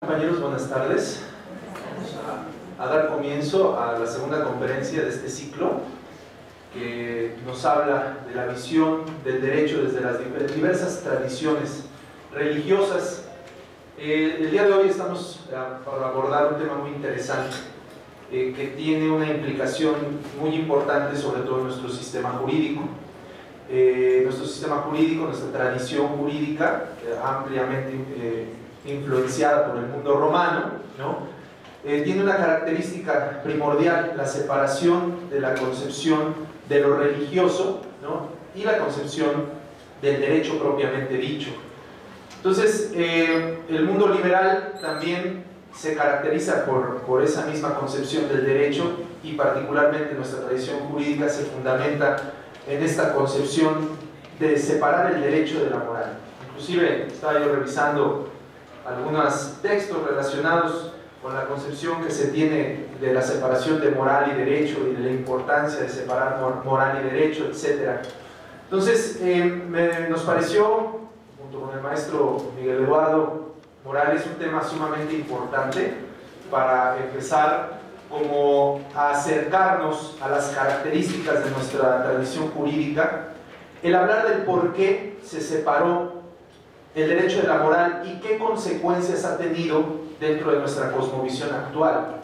Compañeros, buenas tardes. Vamos a dar comienzo a la segunda conferencia de este ciclo que nos habla de la visión del derecho desde las diversas tradiciones religiosas. El día de hoy estamos para abordar un tema muy interesante que tiene una implicación muy importante sobre todo en nuestro sistema jurídico. Nuestro sistema jurídico, nuestra tradición jurídica, ampliamente influenciada por el mundo romano, ¿no? Tiene una característica primordial: la separación de la concepción de lo religioso, ¿no? Y la concepción del derecho propiamente dicho. Entonces, el mundo liberal también se caracteriza por esa misma concepción del derecho, y particularmente nuestra tradición jurídica se fundamenta en esta concepción de separar el derecho de la moral. Inclusive estaba yo revisando algunos textos relacionados con la concepción que se tiene de la separación de moral y derecho y de la importancia de separar moral y derecho, etc. Entonces, nos pareció, junto con el maestro Miguel Eduardo Morales, un tema sumamente importante para empezar como a acercarnos a las características de nuestra tradición jurídica, el hablar del por qué se separó el derecho de la moral y qué consecuencias ha tenido dentro de nuestra cosmovisión actual.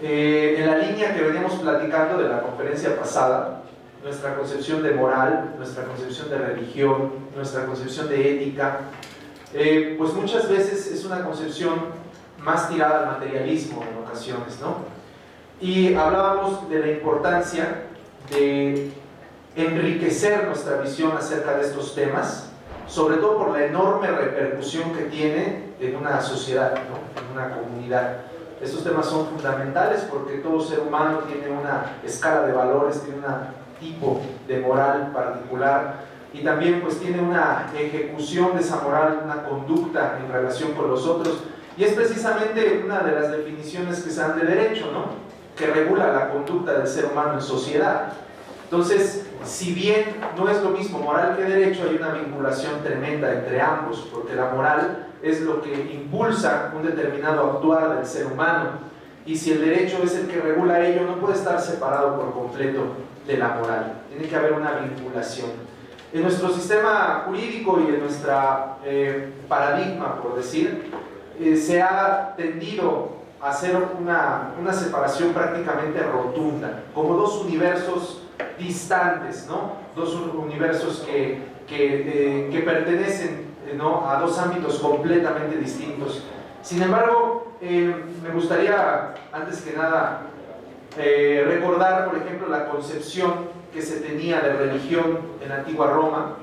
En la línea que veníamos platicando de la conferencia pasada, nuestra concepción de moral, nuestra concepción de religión, nuestra concepción de ética, pues muchas veces es una concepción más tirada al materialismo en ocasiones, ¿no? Y hablábamos de la importancia de enriquecer nuestra visión acerca de estos temas, sobre todo por la enorme repercusión que tiene en una sociedad, ¿no? En una comunidad. Estos temas son fundamentales porque todo ser humano tiene una escala de valores, tiene un tipo de moral particular, y también pues tiene una ejecución de esa moral, una conducta en relación con los otros, y es precisamente una de las definiciones que se dan de derecho, ¿no? Que regula la conducta del ser humano en sociedad. Entonces, si bien no es lo mismo moral que derecho, hay una vinculación tremenda entre ambos, porque la moral es lo que impulsa un determinado actuar del ser humano, y si el derecho es el que regula ello, no puede estar separado por completo de la moral, tiene que haber una vinculación. En nuestro sistema jurídico y en nuestra paradigma, por decir, se ha tendido a hacer una separación prácticamente rotunda, como dos universos distantes, ¿no? Dos universos que pertenecen, ¿no?, a dos ámbitos completamente distintos. Sin embargo, me gustaría, antes que nada, recordar, por ejemplo, la concepción que se tenía de religión en la antigua Roma,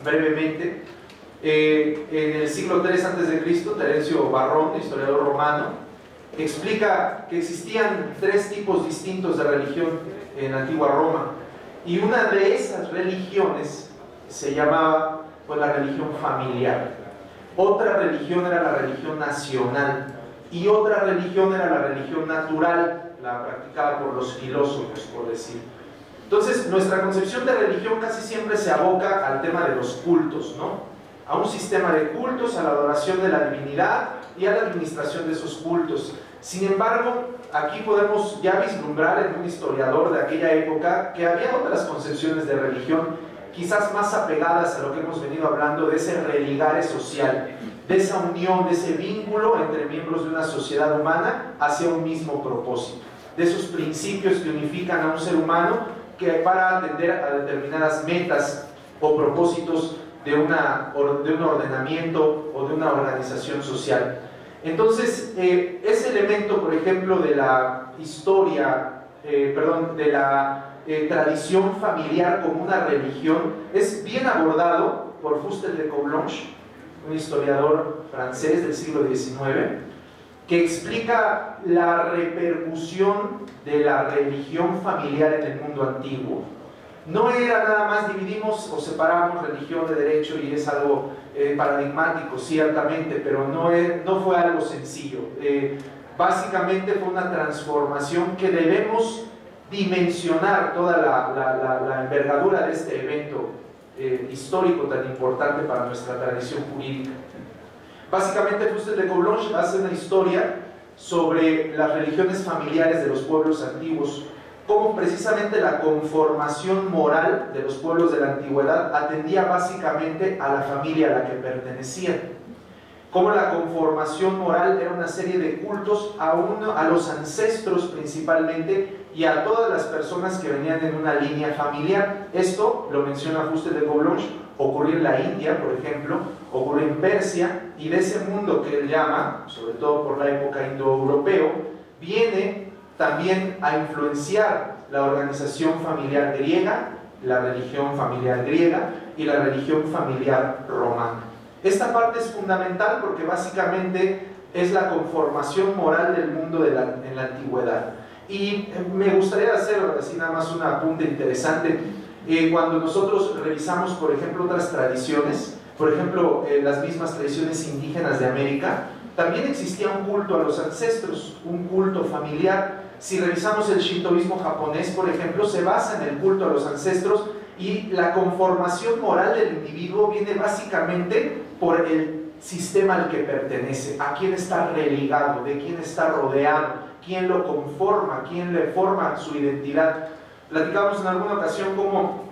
brevemente. En el siglo III a.C., Terencio Varrón, historiador romano, explica que existían tres tipos distintos de religión en la antigua Roma, y una de esas religiones se llamaba pues la religión familiar. Otra religión era la religión nacional, y otra religión era la religión natural, la practicada por los filósofos, por decir. Entonces, nuestra concepción de religión casi siempre se aboca al tema de los cultos, ¿no? A un sistema de cultos, a la adoración de la divinidad y a la administración de esos cultos. Sin embargo, aquí podemos ya vislumbrar en un historiador de aquella época que había otras concepciones de religión, quizás más apegadas a lo que hemos venido hablando de ese religare social, de esa unión, de ese vínculo entre miembros de una sociedad humana hacia un mismo propósito, de esos principios que unifican a un ser humano que para atender a determinadas metas o propósitos de un ordenamiento o de una organización social. Entonces, ese elemento, por ejemplo, de la historia, de la tradición familiar como una religión, es bien abordado por Fustel de Coulanges, un historiador francés del siglo XIX, que explica la repercusión de la religión familiar en el mundo antiguo. No era nada más dividimos o separamos religión de derecho y es algo paradigmático, ciertamente, pero no fue algo sencillo. Básicamente fue una transformación que debemos dimensionar toda la envergadura de este evento histórico tan importante para nuestra tradición jurídica. Básicamente, Fuster de Coulanges hace una historia sobre las religiones familiares de los pueblos antiguos, cómo precisamente la conformación moral de los pueblos de la antigüedad atendía básicamente a la familia a la que pertenecían. Cómo la conformación moral era una serie de cultos a los ancestros principalmente y a todas las personas que venían en una línea familiar. Esto, lo menciona Fuster de Coulanges, ocurrió en la India, por ejemplo, ocurrió en Persia, y de ese mundo que él llama, sobre todo por la época indoeuropeo, viene también a influenciar la organización familiar griega, la religión familiar griega y la religión familiar romana. Esta parte es fundamental porque básicamente es la conformación moral del mundo en la antigüedad. Y me gustaría hacer así nada más un apunte interesante. Cuando nosotros revisamos, por ejemplo, otras tradiciones, por ejemplo, las mismas tradiciones indígenas de América, también existía un culto a los ancestros, un culto familiar. Si revisamos el shintoísmo japonés, por ejemplo, se basa en el culto a los ancestros y la conformación moral del individuo viene básicamente por el sistema al que pertenece, a quién está religado, de quién está rodeado, quién lo conforma, quién le forma su identidad. Platicamos en alguna ocasión cómo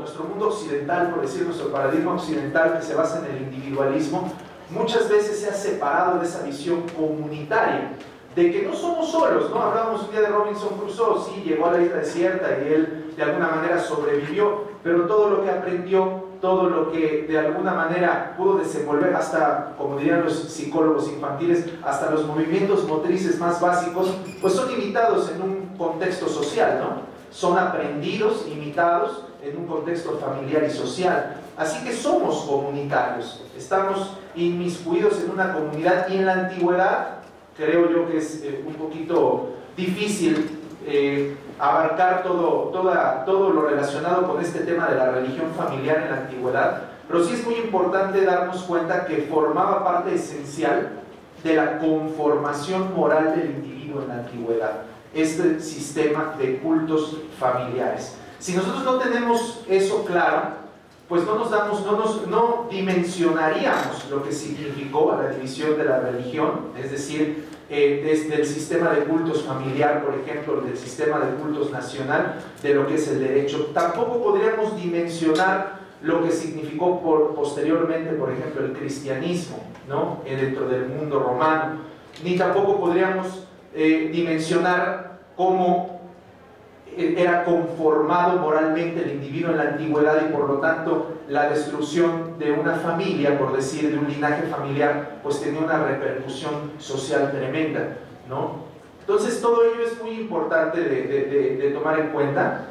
nuestro mundo occidental, por decir nuestro paradigma occidental que se basa en el individualismo, muchas veces se ha separado de esa visión comunitaria, de que no somos solos, ¿no? Hablábamos un día de Robinson Crusoe, sí, llegó a la isla desierta y él de alguna manera sobrevivió, pero todo lo que aprendió, todo lo que de alguna manera pudo desenvolver, hasta, como dirían los psicólogos infantiles, hasta los movimientos motrices más básicos, pues son imitados en un contexto social, ¿no? Son aprendidos, imitados en un contexto familiar y social. Así que somos comunitarios, estamos inmiscuidos en una comunidad, y en la antigüedad creo yo que es un poquito difícil abarcar todo lo relacionado con este tema de la religión familiar en la antigüedad, pero sí es muy importante darnos cuenta que formaba parte esencial de la conformación moral del individuo en la antigüedad, este sistema de cultos familiares. Si nosotros no tenemos eso claro, pues no dimensionaríamos lo que significó la división de la religión, es decir, desde el sistema de cultos familiar, por ejemplo, del sistema de cultos nacional, de lo que es el derecho. Tampoco podríamos dimensionar lo que significó posteriormente, por ejemplo, el cristianismo, ¿no? Dentro del mundo romano. Ni tampoco podríamos dimensionar cómo era conformado moralmente el individuo en la antigüedad, y por lo tanto la destrucción de una familia, por decir, de un linaje familiar, pues tenía una repercusión social tremenda, ¿no? Entonces todo ello es muy importante de tomar en cuenta.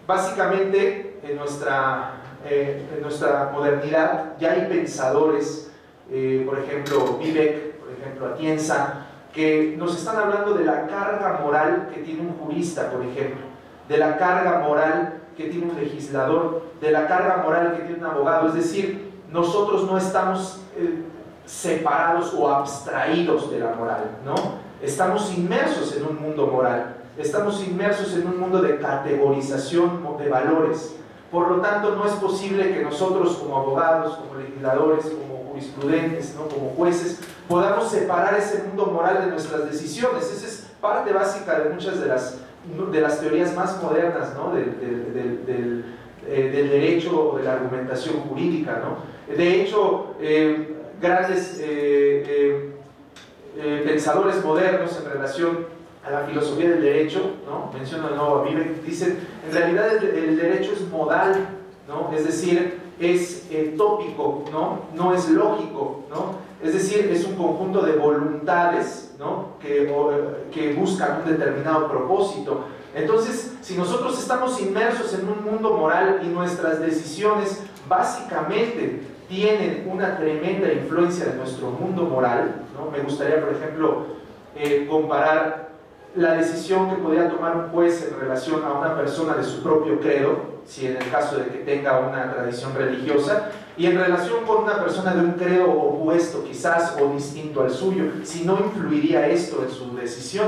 Básicamente en nuestra modernidad ya hay pensadores, por ejemplo Vivek, por ejemplo Atienza, que nos están hablando de la carga moral que tiene un jurista, por ejemplo, de la carga moral que tiene un legislador, de la carga moral que tiene un abogado. Es decir, nosotros no estamos separados o abstraídos de la moral, ¿no? Estamos inmersos en un mundo moral, estamos inmersos en un mundo de categorización de valores. Por lo tanto, no es posible que nosotros como abogados, como legisladores, como jurisprudentes, ¿no? Como jueces, podamos separar ese mundo moral de nuestras decisiones. Esa es parte básica de muchas de las teorías más modernas, ¿no? del derecho o de la argumentación jurídica, ¿no? De hecho, grandes pensadores modernos en relación a la filosofía del derecho, ¿no? Menciono de nuevo a Vivek, dicen, en realidad el derecho es modal, ¿no? Es decir, es tópico, ¿no? No es lógico, ¿no? Es decir, es un conjunto de voluntades, ¿no? que buscan un determinado propósito. Entonces, si nosotros estamos inmersos en un mundo moral y nuestras decisiones básicamente tienen una tremenda influencia de nuestro mundo moral, ¿no? Me gustaría, por ejemplo, comparar la decisión que podría tomar un juez en relación a una persona de su propio credo, si en el caso de que tenga una tradición religiosa, y en relación con una persona de un credo opuesto quizás o distinto al suyo, si no influiría esto en su decisión.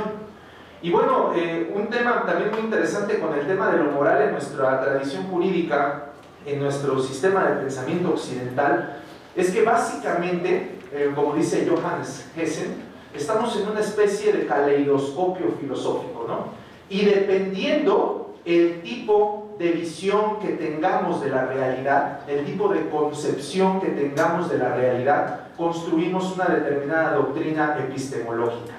Y bueno, un tema también muy interesante con el tema de lo moral en nuestra tradición jurídica, en nuestro sistema de pensamiento occidental, es que básicamente, como dice Johannes Hessen, estamos en una especie de caleidoscopio filosófico, ¿no? Y dependiendo el tipo de visión que tengamos de la realidad, el tipo de concepción que tengamos de la realidad, construimos una determinada doctrina epistemológica.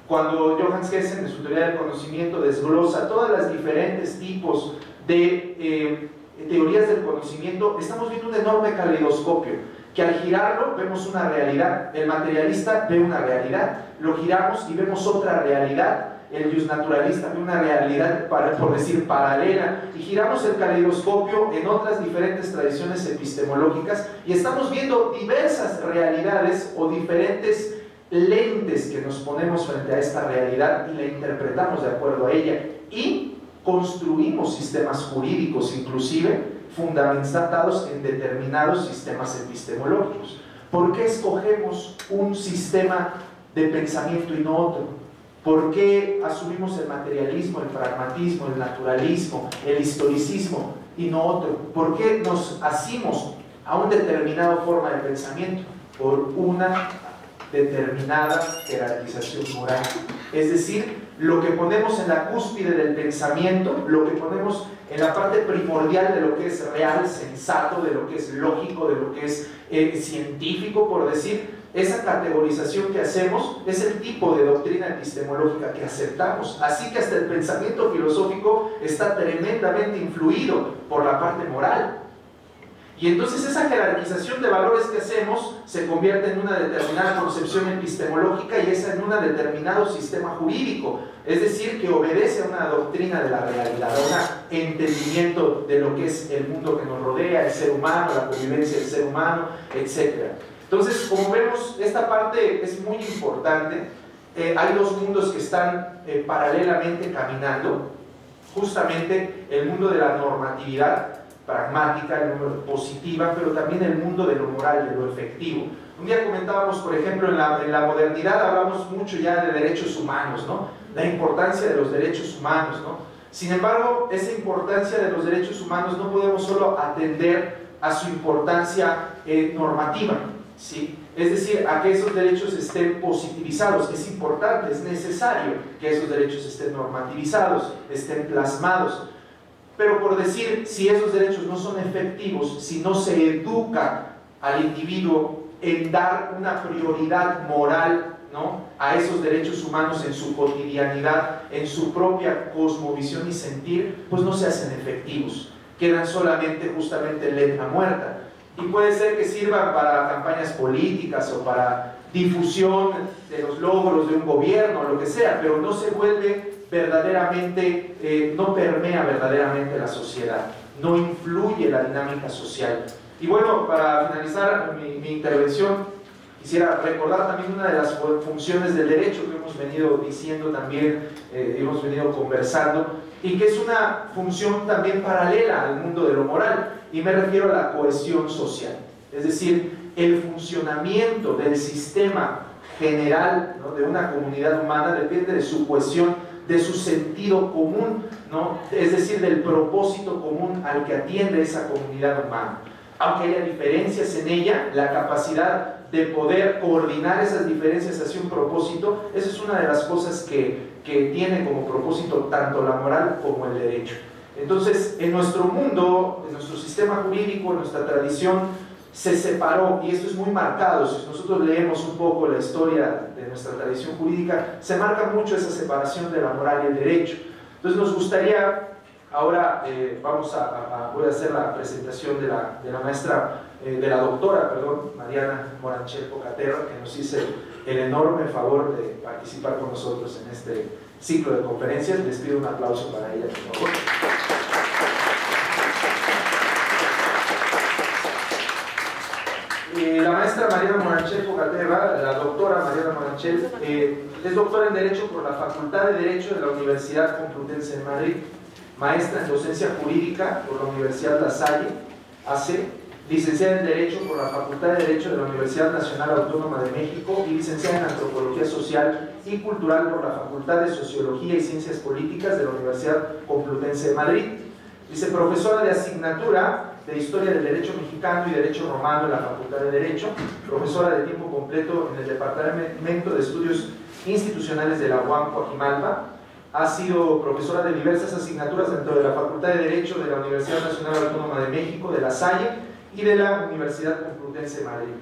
Cuando Johannes Hessen, en su teoría del conocimiento, desglosa todas las diferentes tipos de teorías del conocimiento, estamos viendo un enorme caleidoscopio, que al girarlo vemos una realidad. El materialista ve una realidad, lo giramos y vemos otra realidad. El justnaturalista ve una realidad, por decir, paralela, y giramos el caleidoscopio en otras diferentes tradiciones epistemológicas y estamos viendo diversas realidades o diferentes lentes que nos ponemos frente a esta realidad y la interpretamos de acuerdo a ella, y construimos sistemas jurídicos inclusive fundamentados en determinados sistemas epistemológicos. ¿Por qué escogemos un sistema de pensamiento y no otro? ¿Por qué asumimos el materialismo, el pragmatismo, el naturalismo, el historicismo y no otro? ¿Por qué nos asimos a una determinada forma de pensamiento? Por una determinada jerarquización moral. Es decir, lo que ponemos en la cúspide del pensamiento, lo que ponemos en la parte primordial de lo que es real, sensato, de lo que es lógico, de lo que es científico, por decir, esa categorización que hacemos es el tipo de doctrina epistemológica que aceptamos. Así que hasta el pensamiento filosófico está tremendamente influido por la parte moral. Y entonces esa jerarquización de valores que hacemos se convierte en una determinada concepción epistemológica y esa en un determinado sistema jurídico, es decir, que obedece a una doctrina de la realidad, a un entendimiento de lo que es el mundo que nos rodea, el ser humano, la convivencia del ser humano, etc. Entonces, como vemos, esta parte es muy importante. Hay dos mundos que están paralelamente caminando, justamente el mundo de la normatividad pragmática, el mundo positiva, pero también el mundo de lo moral, de lo efectivo. Un día comentábamos, por ejemplo, en la modernidad hablamos mucho ya de derechos humanos, ¿no? La importancia de los derechos humanos, ¿no? Sin embargo, esa importancia de los derechos humanos no podemos solo atender a su importancia normativa, ¿sí? Es decir, a que esos derechos estén positivizados. Es importante, es necesario que esos derechos estén normativizados, estén plasmados. Pero por decir, si esos derechos no son efectivos, si no se educa al individuo en dar una prioridad moral, ¿no?, a esos derechos humanos en su cotidianidad, en su propia cosmovisión y sentir, pues no se hacen efectivos, quedan solamente justamente en letra muerta. Y puede ser que sirvan para campañas políticas o para difusión de los logros de un gobierno, lo que sea, pero no se vuelve verdaderamente, no permea verdaderamente la sociedad, no influye la dinámica social. Y bueno, para finalizar mi intervención, quisiera recordar también una de las funciones del derecho que hemos venido diciendo también, hemos venido conversando, y que es una función también paralela al mundo de lo moral, y me refiero a la cohesión social, es decir, el funcionamiento del sistema general, ¿no?, de una comunidad humana depende de su cohesión, de su sentido común, ¿no?, es decir, del propósito común al que atiende esa comunidad humana. Aunque haya diferencias en ella, la capacidad de poder coordinar esas diferencias hacia un propósito, esa es una de las cosas que tiene como propósito tanto la moral como el derecho. Entonces, en nuestro mundo, en nuestro sistema jurídico, en nuestra tradición, se separó, y esto es muy marcado. Si nosotros leemos un poco la historia de nuestra tradición jurídica, se marca mucho esa separación de la moral y el derecho. Entonces nos gustaría, ahora voy a hacer la presentación de la maestra, de la doctora, Mariana Moranchel Pocaterra, que nos hizo el enorme favor de participar con nosotros en este ciclo de conferencias. Les pido un aplauso para ella, por favor. La maestra Mariana Moranchel Pocaterra, la doctora Mariana Moranchel, es doctora en Derecho por la Facultad de Derecho de la Universidad Complutense de Madrid, maestra en Docencia Jurídica por la Universidad La Salle, AC, licenciada en Derecho por la Facultad de Derecho de la Universidad Nacional Autónoma de México y licenciada en Antropología Social y Cultural por la Facultad de Sociología y Ciencias Políticas de la Universidad Complutense de Madrid. Viceprofesora de asignatura de Historia del Derecho Mexicano y Derecho Romano en la Facultad de Derecho, profesora de tiempo completo en el Departamento de Estudios Institucionales de la UAM Coajimalpa. Ha sido profesora de diversas asignaturas dentro de la Facultad de Derecho de la Universidad Nacional Autónoma de México, de La Salle y de la Universidad Complutense de Madrid.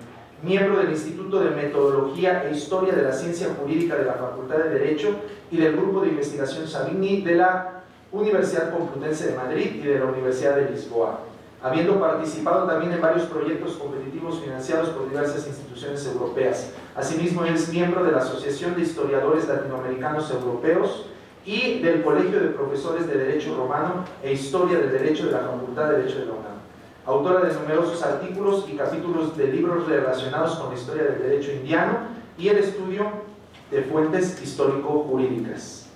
Miembro del Instituto de Metodología e Historia de la Ciencia Jurídica de la Facultad de Derecho y del Grupo de Investigación Savigny de la Universidad Complutense de Madrid y de la Universidad de Lisboa, habiendo participado también en varios proyectos competitivos financiados por diversas instituciones europeas. Asimismo, es miembro de la Asociación de Historiadores Latinoamericanos Europeos y del Colegio de Profesores de Derecho Romano e Historia del Derecho de la Facultad de Derecho de la UNAM. Autora de numerosos artículos y capítulos de libros relacionados con la historia del derecho indiano y el estudio de fuentes histórico-jurídicas.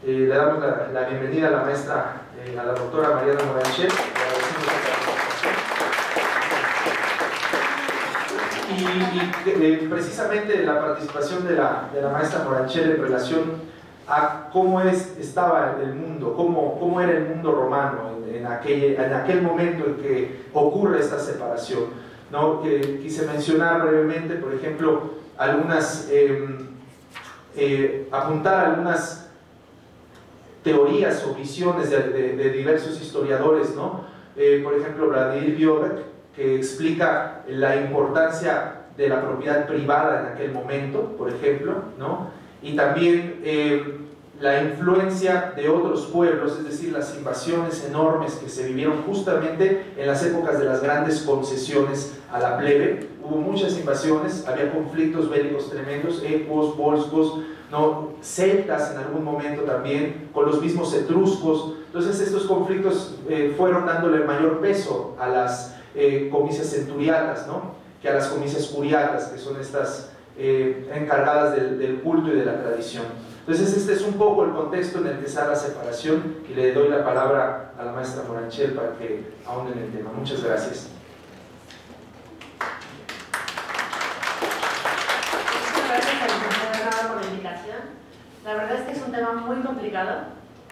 Le damos la bienvenida a la maestra, a la doctora Mariana Moranchel. Y precisamente la participación de la maestra Moranchel en relación a cómo estaba el mundo, cómo era el mundo romano en aquel momento en que ocurre esta separación, ¿no? Quise mencionar brevemente, por ejemplo, apuntar algunas teorías o visiones de diversos historiadores, ¿no? Por ejemplo, Vladimir Biobek, que explica la importancia de la propiedad privada en aquel momento, por ejemplo, ¿no? Y también la influencia de otros pueblos, es decir, las invasiones enormes que se vivieron justamente en las épocas de las grandes concesiones a la plebe. Hubo muchas invasiones, había conflictos bélicos tremendos, ecuos, volscos, ¿no? Celtas en algún momento también, con los mismos etruscos. Entonces estos conflictos fueron dándole mayor peso a las comicias centuriatas, ¿no? Que a las comicias curiatas, que son estas encargadas del culto y de la tradición. Entonces este es un poco el contexto en el que se da la separación, y le doy la palabra a la maestra Moranchel para que ahonde en el tema. Muchas gracias. Muchas gracias a la licenciada por la invitación. La verdad es que es un tema muy complicado,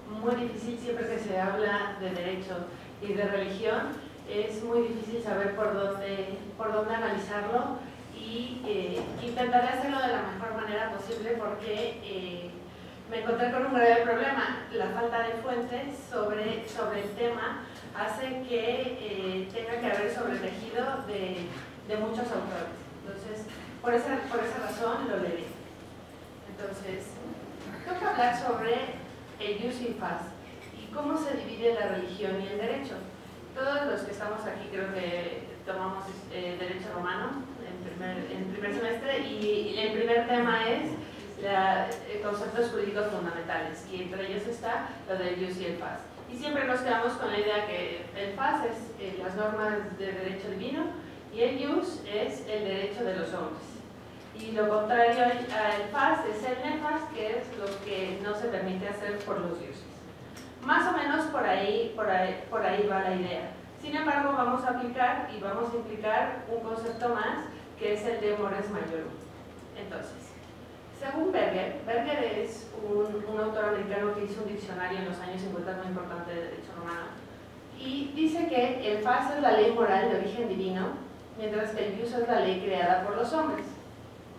muy difícil. Siempre que se habla de derecho y de religión es muy difícil saber por dónde analizarlo, y intentaré hacerlo de la mejor manera posible porque me encontré con un grave problema. La falta de fuentes sobre el tema hace que tenga que haber sobretejido de muchos autores. Entonces, por esa razón lo leeré. Entonces, tengo que hablar sobre el jus in paz y cómo se divide la religión y el derecho. Todos los que estamos aquí creo que tomamos derecho romano en primer semestre, y el primer tema es conceptos jurídicos fundamentales, y entre ellos está lo del jus y el paz. Y siempre nos quedamos con la idea que el paz es las normas de derecho divino y el jus es el derecho de los hombres. Y lo contrario al paz es el nefas, que es lo que no se permite hacer por los dioses. Más o menos por ahí va la idea. Sin embargo, vamos a aplicar y vamos a implicar un concepto más, que es el de mores majorum. Entonces, según Berger es un autor americano que hizo un diccionario en los años 50 muy importante de derecho romano, y dice que el paz es la ley moral de origen divino, mientras que el jus es la ley creada por los hombres,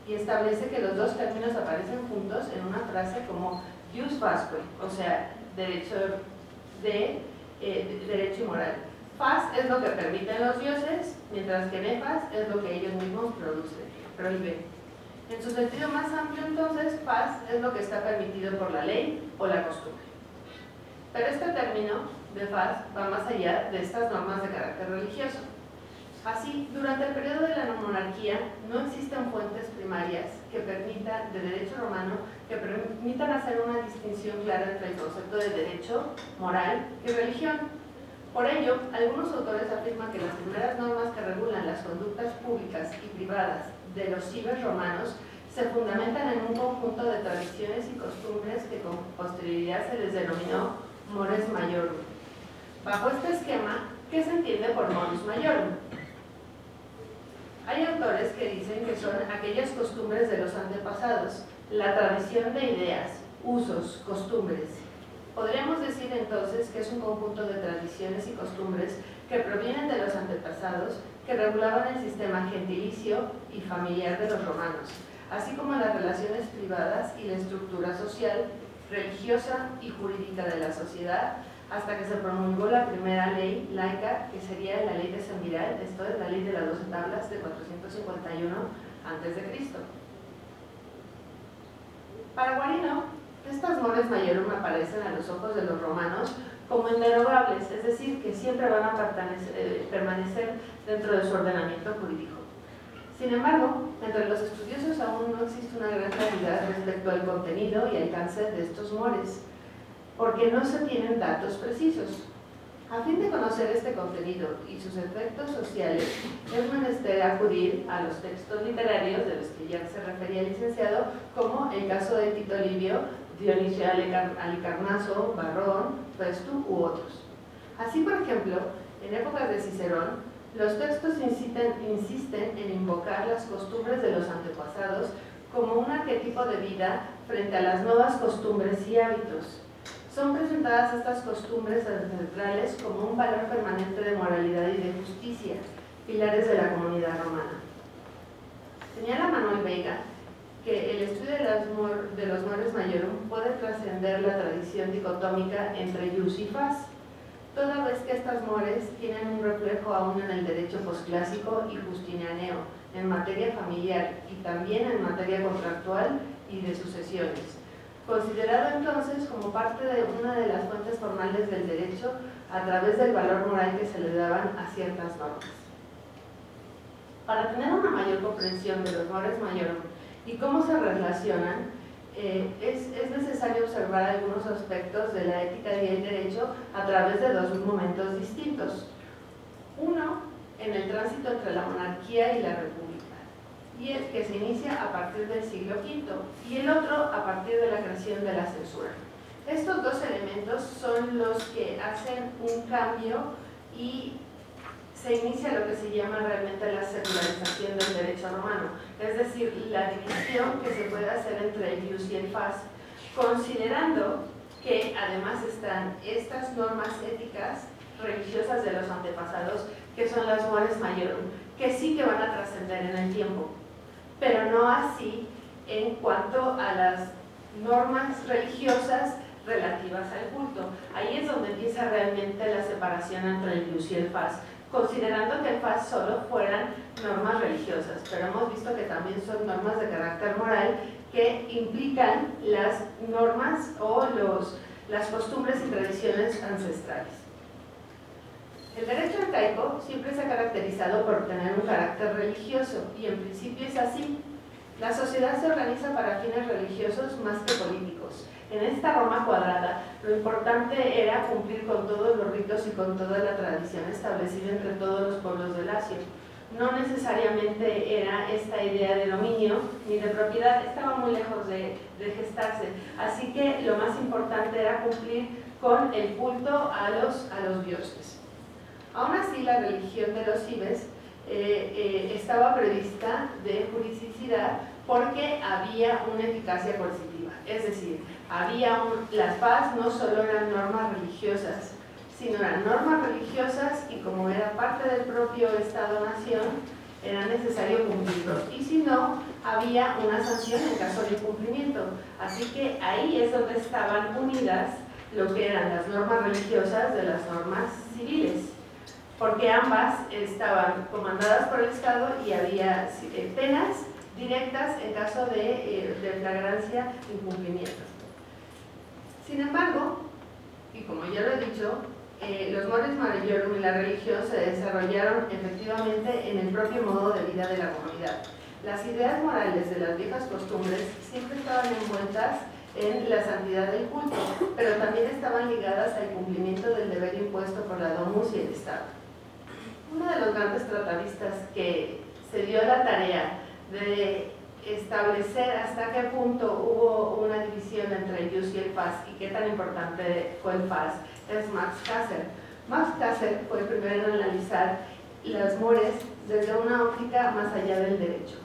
y establece que los dos términos aparecen juntos en una frase como jus vasque, o sea, derecho y moral. Paz es lo que permiten los dioses, mientras que nefas es lo que ellos mismos prohíben. En su sentido más amplio, entonces, paz es lo que está permitido por la ley o la costumbre. Pero este término de paz va más allá de estas normas de carácter religioso. Así, durante el periodo de la monarquía no existen fuentes primarias de derecho romano que permitan hacer una distinción clara entre el concepto de derecho, moral y religión. Por ello, algunos autores afirman que las primeras normas que regulan las conductas públicas y privadas de los cibers romanos se fundamentan en un conjunto de tradiciones y costumbres que con posterioridad se les denominó mores majorum. Bajo este esquema, ¿qué se entiende por mores majorum? Hay autores que dicen que son aquellas costumbres de los antepasados, la tradición de ideas, usos, costumbres, Podríamos decir entonces que es un conjunto de tradiciones y costumbres que provienen de los antepasados que regulaban el sistema gentilicio y familiar de los romanos, así como las relaciones privadas y la estructura social, religiosa y jurídica de la sociedad, hasta que se promulgó la primera ley laica, que sería la ley de San Viral, esto es la ley de las 12 tablas de 451 a.C. Para Guarino, estas mores maiorum aparecen a los ojos de los romanos como inderogables, es decir, que siempre van a permanecer dentro de su ordenamiento jurídico. Sin embargo, entre los estudiosos aún no existe una gran claridad respecto al contenido y alcance de estos mores, porque no se tienen datos precisos. A fin de conocer este contenido y sus efectos sociales, es menester acudir a los textos literarios de los que ya se refería el licenciado, como el caso de Tito Livio, Dionisio Halicarnaso, Varrón, Festo u otros. Así, por ejemplo, en épocas de Cicerón, los textos insisten en invocar las costumbres de los antepasados como un arquetipo de vida frente a las nuevas costumbres y hábitos. Son presentadas estas costumbres ancestrales como un valor permanente de moralidad y de justicia, pilares de la comunidad romana. Señala Manuel Veiga que el estudio de los mores maiorum puede trascender la tradición dicotómica entre ius y fas, toda vez que estas mores tienen un reflejo aún en el derecho posclásico y justinianeo, en materia familiar y también en materia contractual y de sucesiones, considerado entonces como parte de una de las fuentes formales del derecho a través del valor moral que se le daban a ciertas normas. Para tener una mayor comprensión de los mores maiorum y cómo se relacionan, es necesario observar algunos aspectos de la ética y el derecho a través de dos momentos distintos. Uno, en el tránsito entre la monarquía y la república, y el que se inicia a partir del siglo V, y el otro a partir de la creación de la censura. Estos dos elementos son los que hacen un cambio y se inicia lo que se llama realmente la secularización del derecho romano, es decir, la división que se puede hacer entre el ius y el fas, considerando que además están estas normas éticas religiosas de los antepasados, que son las mores maiorum, que sí que van a trascender en el tiempo, pero no así en cuanto a las normas religiosas relativas al culto. Ahí es donde empieza realmente la separación entre el ius y el fas, considerando que el fas solo fueran normas religiosas, pero hemos visto que también son normas de carácter moral que implican las normas o las costumbres y tradiciones ancestrales. El derecho arcaico siempre se ha caracterizado por tener un carácter religioso, y en principio es así. La sociedad se organiza para fines religiosos más que políticos. En esta Roma cuadrada, lo importante era cumplir con todos los ritos y con toda la tradición establecida entre todos los pueblos del Lacio. No necesariamente era esta idea de dominio ni de propiedad, estaba muy lejos de gestarse. Así que lo más importante era cumplir con el culto a los dioses. Aún así, la religión de los cibes estaba prevista de juridicidad porque había una eficacia coercitiva, es decir, las fas no solo eran normas religiosas, sino eran normas religiosas y como era parte del propio Estado-Nación, era necesario cumplirlos, y si no, había una sanción en caso de incumplimiento. Así que ahí es donde estaban unidas lo que eran las normas religiosas de las normas civiles, porque ambas estaban comandadas por el Estado y había penas directas en caso de flagrancia e incumplimiento. Sin embargo, y como ya lo he dicho, los mores maiorum y la religión se desarrollaron efectivamente en el propio modo de vida de la comunidad. Las ideas morales de las viejas costumbres siempre estaban envueltas en la santidad del culto, pero también estaban ligadas al cumplimiento del deber impuesto por la domus y el Estado. Uno de los grandes tratadistas que se dio la tarea de establecer hasta qué punto hubo una división entre el ius y el fas y qué tan importante fue el fas es Max Cassel. Max Cassel fue el primero en analizar las mores desde una óptica más allá del derecho.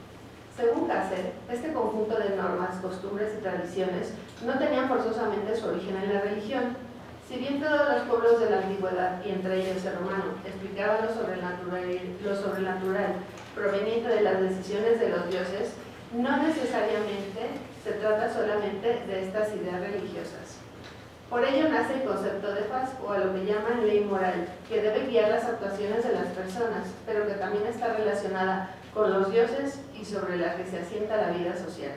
Según Casser, este conjunto de normas, costumbres y tradiciones no tenían forzosamente su origen en la religión. Si bien todos los pueblos de la antigüedad, y entre ellos el romano, explicaban lo sobrenatural proveniente de las decisiones de los dioses, no necesariamente se trata solamente de estas ideas religiosas. Por ello nace el concepto de faz, o a lo que llaman ley moral, que debe guiar las actuaciones de las personas, pero que también está relacionada con los dioses y sobre la que se asienta la vida social.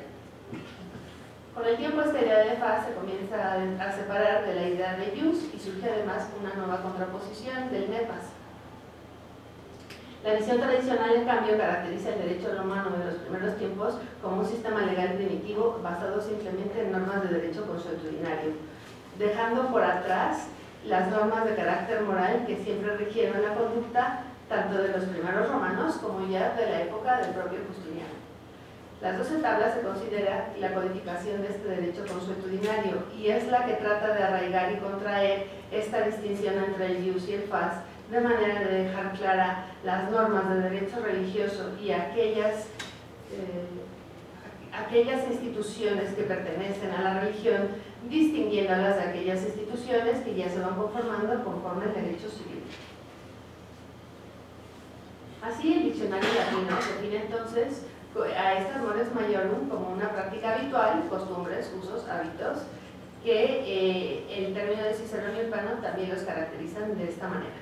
Con el tiempo esta idea de faz se comienza a separar de la idea de jus y surge además una nueva contraposición del nefas. La visión tradicional, en cambio, caracteriza el derecho romano de los primeros tiempos como un sistema legal primitivo basado simplemente en normas de derecho consuetudinario, dejando por atrás las normas de carácter moral que siempre rigieron la conducta tanto de los primeros romanos como ya de la época del propio Justiniano. Las 12 tablas se considera la codificación de este derecho consuetudinario y es la que trata de arraigar y contraer esta distinción entre el jus y el fas, de manera de dejar clara las normas de derecho religioso y aquellas instituciones que pertenecen a la religión, distinguiéndolas de aquellas instituciones que ya se van conformando conforme al derecho civil. Así, el diccionario latino define entonces a estas mores maiorum como una práctica habitual, costumbres, usos, hábitos, que el término de Cicerón y Urbano también los caracterizan de esta manera.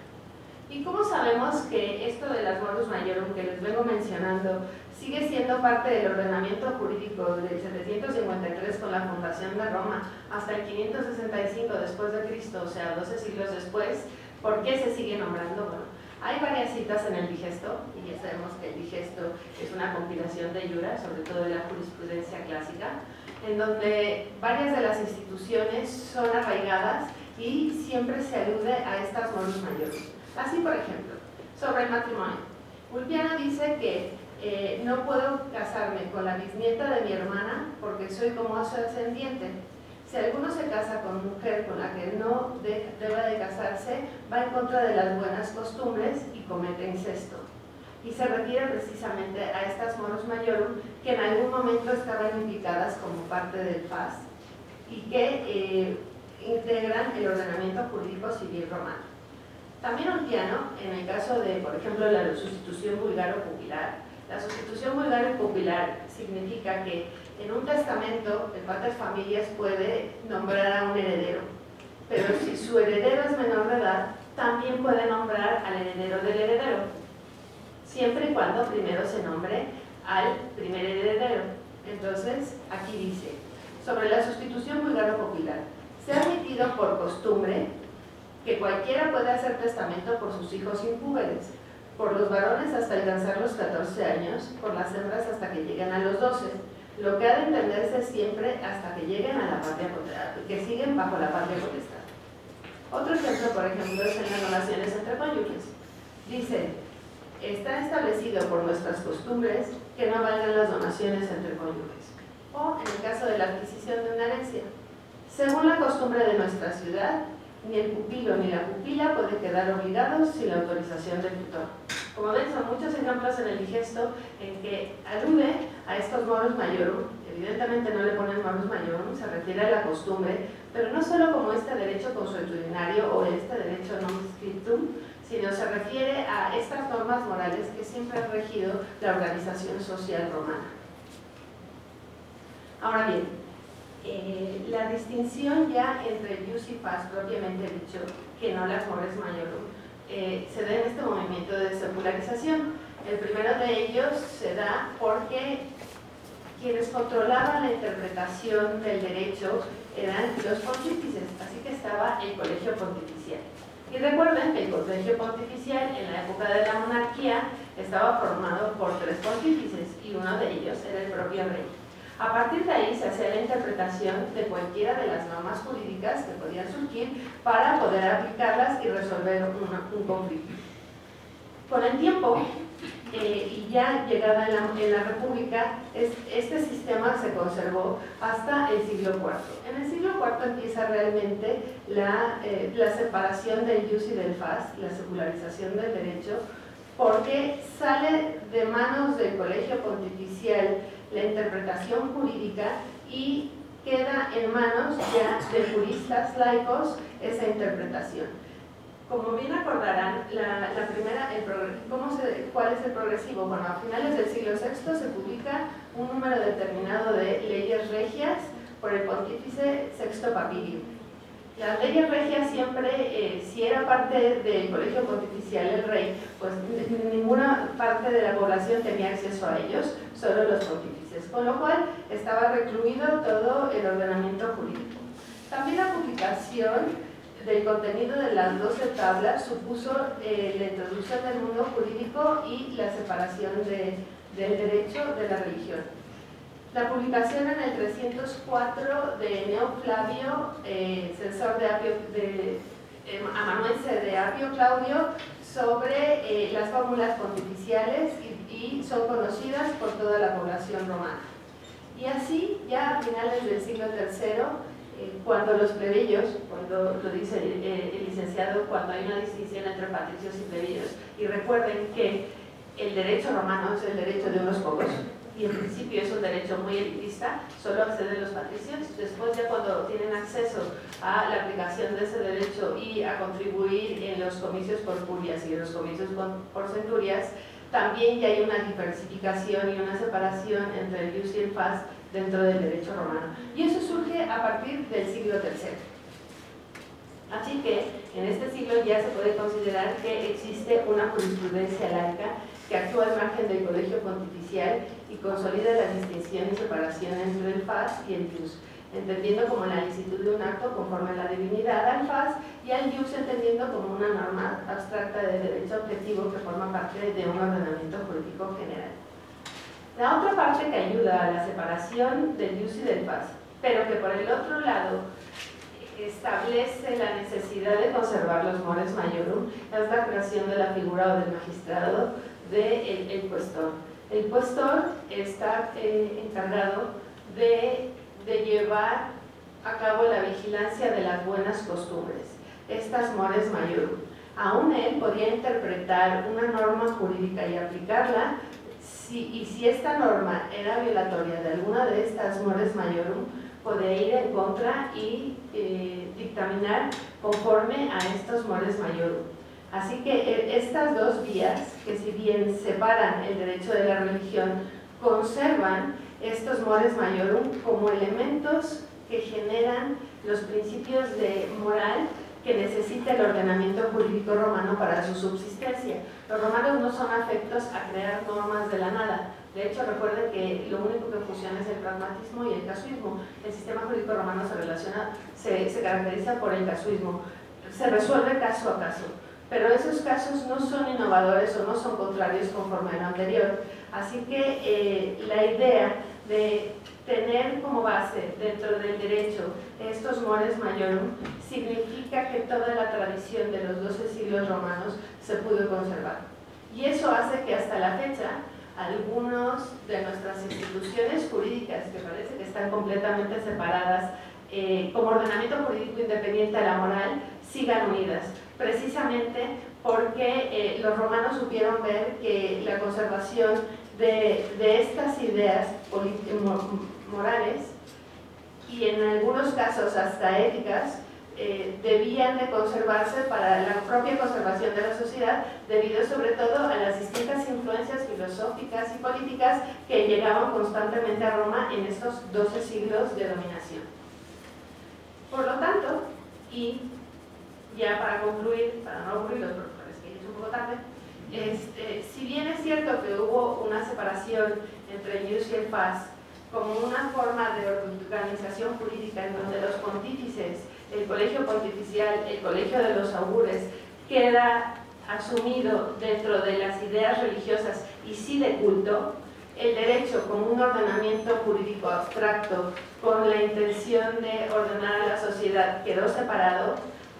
¿Y cómo sabemos que esto de las mores maiorum que les vengo mencionando sigue siendo parte del ordenamiento jurídico del 753 con la fundación de Roma hasta el 565 después de Cristo, o sea, 12 siglos después? ¿Por qué se sigue nombrando? Bueno, hay varias citas en el Digesto, y ya sabemos que el Digesto es una compilación de iura, sobre todo de la jurisprudencia clásica, en donde varias de las instituciones son arraigadas y siempre se alude a estas mores maiorum. Así, por ejemplo, sobre el matrimonio. Ulpiano dice que no puedo casarme con la bisnieta de mi hermana porque soy como su ascendiente. Si alguno se casa con mujer con la que no deba de casarse, va en contra de las buenas costumbres y comete incesto. Y se refiere precisamente a estas mores maiorum que en algún momento estaban implicadas como parte del fas y que integran el ordenamiento jurídico civil romano. También Ulpiano, en el caso de, por ejemplo, la sustitución vulgaro-pupilar, la sustitución vulgaro-pupilar significa que en un testamento el pater familias puede nombrar a un heredero, pero si su heredero es menor de edad, también puede nombrar al heredero del heredero, siempre y cuando primero se nombre al primer heredero. Entonces, aquí dice, sobre la sustitución vulgaro-pupilar, se ha admitido por costumbre que cualquiera puede hacer testamento por sus hijos impúberes, por los varones hasta alcanzar los 14 años, por las hembras hasta que lleguen a los 12, lo que ha de entenderse siempre hasta que lleguen a la patria potestad, que siguen bajo la patria potestad. Otro ejemplo, por ejemplo, es en las donaciones entre cónyuges. Dice, está establecido por nuestras costumbres que no valgan las donaciones entre cónyuges. O en el caso de la adquisición de una herencia, según la costumbre de nuestra ciudad, ni el pupilo ni la pupila pueden quedar obligados sin la autorización del tutor. Como ven, son muchos ejemplos en el Digesto en que alude a estos moros maiorum. Evidentemente no le ponen moros maiorum, se refiere a la costumbre, pero no solo como este derecho consuetudinario o este derecho non scriptum, sino se refiere a estas normas morales que siempre han regido la organización social romana. Ahora bien, la distinción ya entre jus y fas propiamente dicho, que no las mores maiorum, se da en este movimiento de secularización. El primero de ellos se da porque quienes controlaban la interpretación del derecho eran los pontífices, así que estaba el colegio pontificial. Y recuerden que el colegio pontificial en la época de la monarquía estaba formado por 3 pontífices y uno de ellos era el propio rey. A partir de ahí se hacía la interpretación de cualquiera de las normas jurídicas que podían surgir para poder aplicarlas y resolver un conflicto. Con el tiempo, y ya llegada en la República, este sistema se conservó hasta el siglo IV. En el siglo IV empieza realmente la separación del jus y del fas, la secularización del derecho, porque sale de manos del Colegio Pontificial la interpretación jurídica y queda en manos ya de juristas laicos esa interpretación. Como bien acordarán, ¿cuál es el progresivo? Bueno, a finales del siglo VI se publica un número determinado de leyes regias por el pontífice Sexto Papirio. Las leyes regias siempre, si era parte del colegio pontificial el rey, pues ninguna parte de la población tenía acceso a ellos, solo los pontífices, con lo cual estaba recluido todo el ordenamiento jurídico. También la publicación del contenido de las 12 tablas supuso la introducción del mundo jurídico y la separación del derecho de la religión. La publicación en el 304 de Neo Flavio, censor amanuense de Apio Claudio, sobre las fórmulas pontificiales y son conocidas por toda la población romana. Y así, ya a finales del siglo III, cuando los plebeyos, cuando lo dice el licenciado, cuando hay una distinción entre patricios y plebeyos, y recuerden que el derecho romano es el derecho de unos pocos, y en principio es un derecho muy elitista, solo acceden los patricios. Después, ya cuando tienen acceso a la aplicación de ese derecho y a contribuir en los comicios por curias y en los comicios por centurias, también ya hay una diversificación y una separación entre el ius y el fas dentro del derecho romano. Y eso surge a partir del siglo III. Así que en este siglo ya se puede considerar que existe una jurisprudencia laica que actúa al margen del colegio pontificial y consolida la distinción y separación entre el fas y el ius, entendiendo como la licitud de un acto conforme a la divinidad al fas y al ius entendiendo como una norma abstracta de derecho objetivo que forma parte de un ordenamiento jurídico general. La otra parte que ayuda a la separación del ius y del fas, pero que por el otro lado establece la necesidad de conservar los mores maiorum, es la creación de la figura o del magistrado del cuestor. El cuestor está encargado de llevar a cabo la vigilancia de las buenas costumbres, estas mores maiorum. Aún él podía interpretar una norma jurídica y aplicarla, y si esta norma era violatoria de alguna de estas mores maiorum, podía ir en contra y dictaminar conforme a estos mores maiorum. Así que estas dos vías, que si bien separan el derecho de la religión, conservan estos mores maiorum como elementos que generan los principios de moral que necesita el ordenamiento jurídico romano para su subsistencia. Los romanos no son afectos a crear normas de la nada. De hecho, recuerden que lo único que funciona es el pragmatismo y el casuismo. El sistema jurídico romano se caracteriza por el casuismo. Se resuelve caso a caso, pero esos casos no son innovadores o no son contrarios conforme a lo anterior. Así que la idea de tener como base dentro del derecho estos mores maiorum significa que toda la tradición de los 12 siglos romanos se pudo conservar. Y eso hace que hasta la fecha algunos de nuestras instituciones jurídicas, que parece que están completamente separadas como ordenamiento jurídico independiente a la moral, sigan unidas, precisamente porque los romanos supieron ver que la conservación de estas ideas morales y en algunos casos hasta éticas debían de conservarse para la propia conservación de la sociedad, debido sobre todo a las distintas influencias filosóficas y políticas que llegaban constantemente a Roma en estos 12 siglos de dominación. Por lo tanto, y ya para concluir, para no aburrirlos, porque parece que ya es un poco tarde, si bien es cierto que hubo una separación entre el ius y el fas como una forma de organización jurídica en donde los pontífices, el colegio pontificial, el colegio de los augures, queda asumido dentro de las ideas religiosas y sí de culto, el derecho como un ordenamiento jurídico abstracto con la intención de ordenar a la sociedad quedó separado.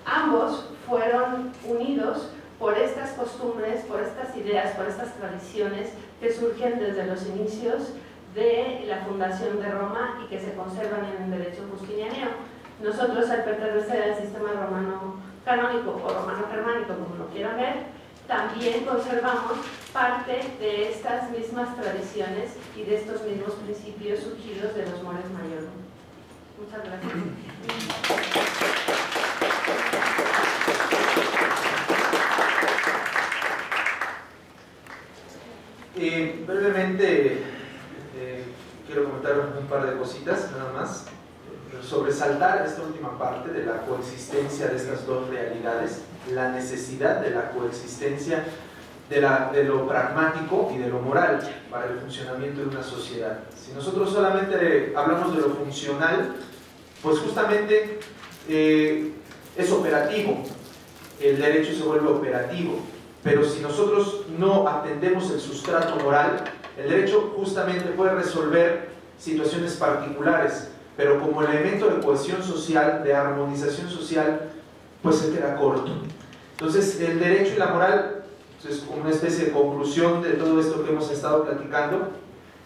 Ambos fueron unidos por estas costumbres, por estas ideas, por estas tradiciones que surgen desde los inicios de la fundación de Roma y que se conservan en el derecho justinianeo. Nosotros, al pertenecer al sistema romano canónico o romano germánico, como lo quieran ver, también conservamos parte de estas mismas tradiciones y de estos mismos principios surgidos de los mores mayores. Muchas gracias. Brevemente quiero comentar un par de cositas nada más, sobresaltar esta última parte de la coexistencia de estas dos realidades, la necesidad de la coexistencia de lo pragmático y de lo moral para el funcionamiento de una sociedad. Si nosotros solamente hablamos de lo funcional, pues justamente es operativo, el derecho se vuelve operativo. Pero si nosotros no atendemos el sustrato moral, el derecho justamente puede resolver situaciones particulares, pero como elemento de cohesión social, de armonización social, pues se queda corto. Entonces, el derecho y la moral, es como una especie de conclusión de todo esto que hemos estado platicando,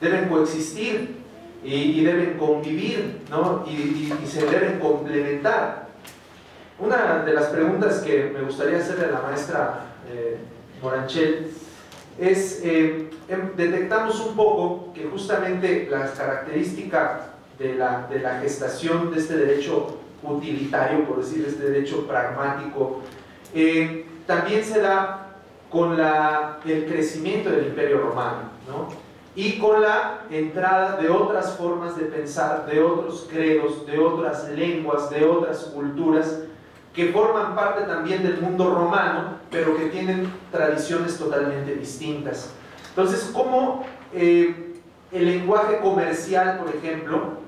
deben coexistir y deben convivir, ¿no? y se deben complementar. Una de las preguntas que me gustaría hacerle a la maestra Moranchel es, detectamos un poco que justamente la característica de la gestación de este derecho utilitario, por decir, este derecho pragmático, también se da con el crecimiento del Imperio Romano, ¿no? Y con la entrada de otras formas de pensar, de otros credos, de otras lenguas, de otras culturas, que forman parte también del mundo romano, pero que tienen tradiciones totalmente distintas. Entonces, ¿cómo el lenguaje comercial, por ejemplo,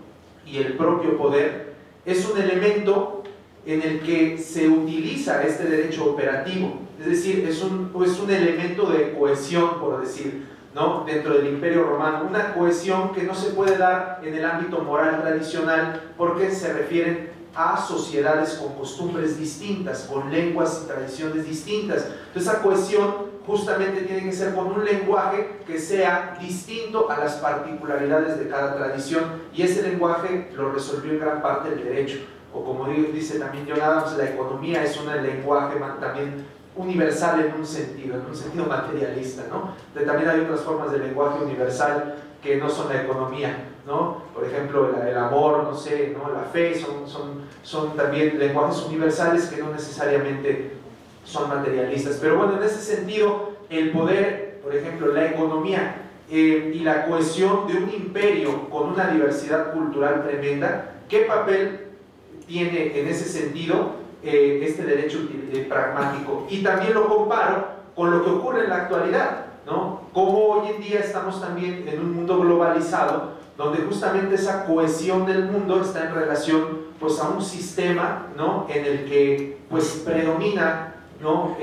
y el propio poder, es un elemento en el que se utiliza este derecho operativo? Es decir, es un elemento de cohesión, por decir, ¿no? Dentro del Imperio Romano, una cohesión que no se puede dar en el ámbito moral tradicional porque se refieren a sociedades con costumbres distintas, con lenguas y tradiciones distintas. Entonces, esa cohesión justamente tiene que ser con un lenguaje que sea distinto a las particularidades de cada tradición, y ese lenguaje lo resolvió en gran parte el derecho, o como dice también John Adams, la economía es un lenguaje también universal en un sentido materialista, ¿no? También hay otras formas de lenguaje universal que no son la economía, ¿no? Por ejemplo, el amor, no sé, ¿no? La fe, son también lenguajes universales que no necesariamente son materialistas. Pero bueno, en ese sentido, el poder, por ejemplo, la economía y la cohesión de un imperio con una diversidad cultural tremenda, ¿qué papel tiene en ese sentido este derecho pragmático? Y también lo comparo con lo que ocurre en la actualidad, ¿no? Como hoy en día estamos también en un mundo globalizado, donde justamente esa cohesión del mundo está en relación, pues, a un sistema, ¿no? En el que, pues, predomina, ¿no?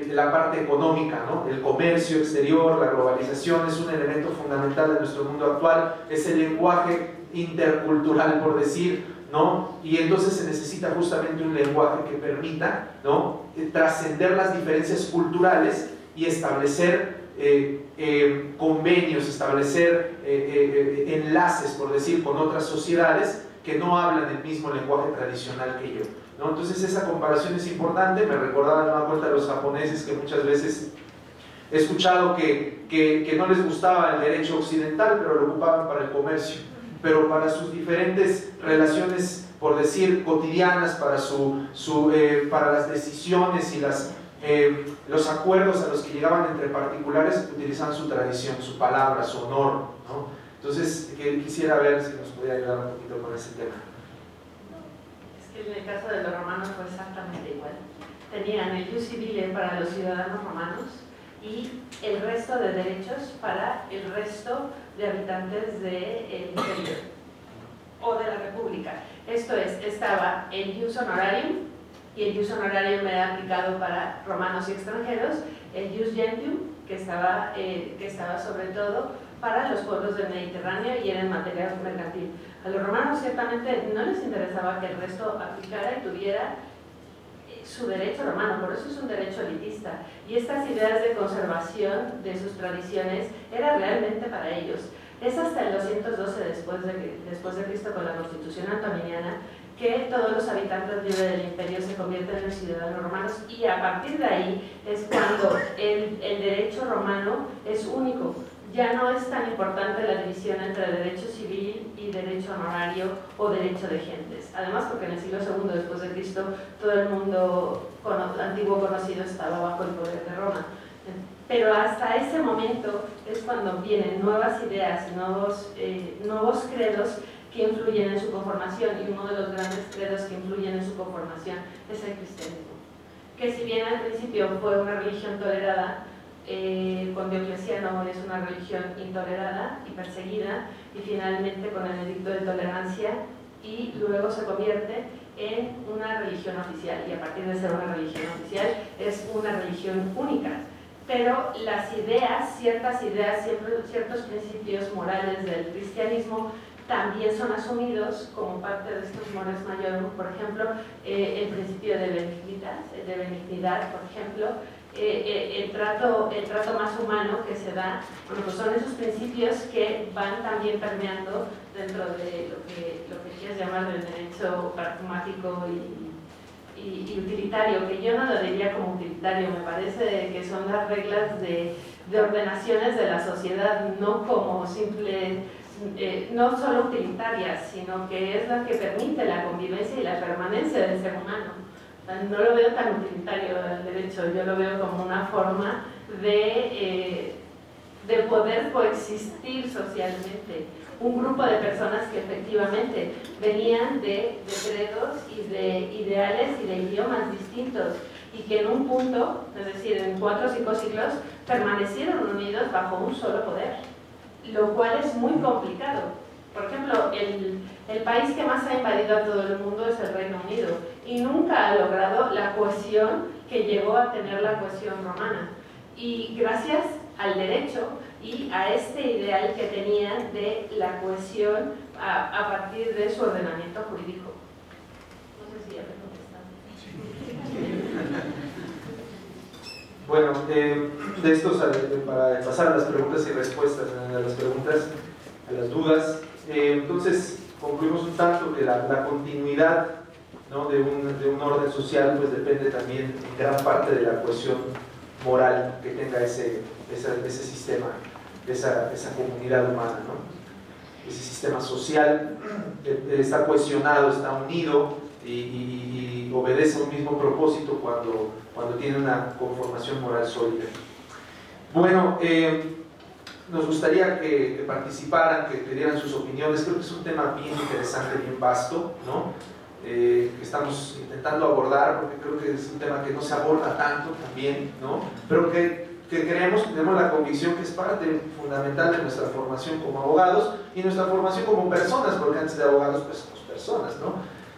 La parte económica, ¿no? El comercio exterior, la globalización es un elemento fundamental de nuestro mundo actual, es el lenguaje intercultural, por decir, ¿no? Y entonces se necesita justamente un lenguaje que permita, ¿no? Trascender las diferencias culturales y establecer convenios, establecer enlaces, por decir, con otras sociedades que no hablan el mismo lenguaje tradicional que yo, ¿no? Entonces esa comparación es importante. Me recordaba de nueva cuenta a los japoneses, que muchas veces he escuchado que no les gustaba el derecho occidental, pero lo ocupaban para el comercio, pero para sus diferentes relaciones, por decir, cotidianas, para las decisiones y los acuerdos a los que llegaban entre particulares, utilizaban su tradición, su palabra, su honor, ¿no? Entonces, quisiera ver si nos podía ayudar un poquito con ese tema. Es que en el caso de los romanos fue exactamente igual. Tenían el jus civile para los ciudadanos romanos y el resto de derechos para el resto de habitantes del imperio o de la república. Esto es, estaba el jus honorarium, y el jus honorarium era aplicado para romanos y extranjeros, el jus gentium, que estaba sobre todo para los pueblos del Mediterráneo y era en materia mercantil. A los romanos ciertamente no les interesaba que el resto aplicara y tuviera su derecho romano, por eso es un derecho elitista. Y estas ideas de conservación de sus tradiciones era realmente para ellos. Es hasta el 212 después de Cristo, con la Constitución Antoniniana, que todos los habitantes libres del imperio se convierten en ciudadanos romanos, y a partir de ahí es cuando el derecho romano es único. Ya no es tan importante la división entre derecho civil y derecho honorario o derecho de gentes. Además, porque en el siglo II después de Cristo todo el mundo antiguo conocido estaba bajo el poder de Roma. Pero hasta ese momento es cuando vienen nuevas ideas, nuevos credos que influyen en su conformación, y uno de los grandes credos que influyen en su conformación es el cristianismo, que si bien al principio fue una religión tolerada, con Diocleciano es una religión intolerada y perseguida, y finalmente con el edicto de tolerancia, y luego se convierte en una religión oficial, y a partir de ser una religión oficial es una religión única. Pero las ideas, ciertas ideas, ciertos principios morales del cristianismo también son asumidos como parte de estos mores majorum. Por ejemplo, el principio de benignidad, por ejemplo, el trato más humano que se da. Bueno, pues son esos principios que van también permeando dentro de lo que quieras llamar del derecho pragmático y utilitario, que yo no lo diría como utilitario, me parece que son las reglas de ordenaciones de la sociedad, no como simple, no solo utilitarias, sino que es la que permite la convivencia y la permanencia del ser humano. No lo veo tan utilitario el derecho, yo lo veo como una forma de poder coexistir socialmente. Un grupo de personas que efectivamente venían de credos y de ideales y de idiomas distintos, y que en un punto, es decir, en 4 o 5 siglos, permanecieron unidos bajo un solo poder, lo cual es muy complicado. Por ejemplo, el país que más ha invadido a todo el mundo es el Reino Unido, y nunca ha logrado la cohesión que llegó a tener la cohesión romana. Y gracias al derecho y a este ideal que tenían de la cohesión a partir de su ordenamiento jurídico. No sé si ya me contestaron. Bueno, de estos, para pasar a las preguntas y respuestas, a las preguntas, a las dudas, entonces concluimos un tanto que la continuidad, ¿no?, de un orden social pues depende también en gran parte de la cohesión moral que tenga ese sistema, esa comunidad humana, ¿no? Ese sistema social está cohesionado, está unido y obedece a un mismo propósito cuando tiene una conformación moral sólida. Bueno, nos gustaría que participaran, que dieran sus opiniones. Creo que es un tema bien interesante, bien vasto, ¿no? Que estamos intentando abordar, porque creo que es un tema que no se aborda tanto también, ¿no? Pero que creemos, tenemos la convicción que es parte fundamental de nuestra formación como abogados y nuestra formación como personas, porque antes de abogados pues somos personas, ¿no?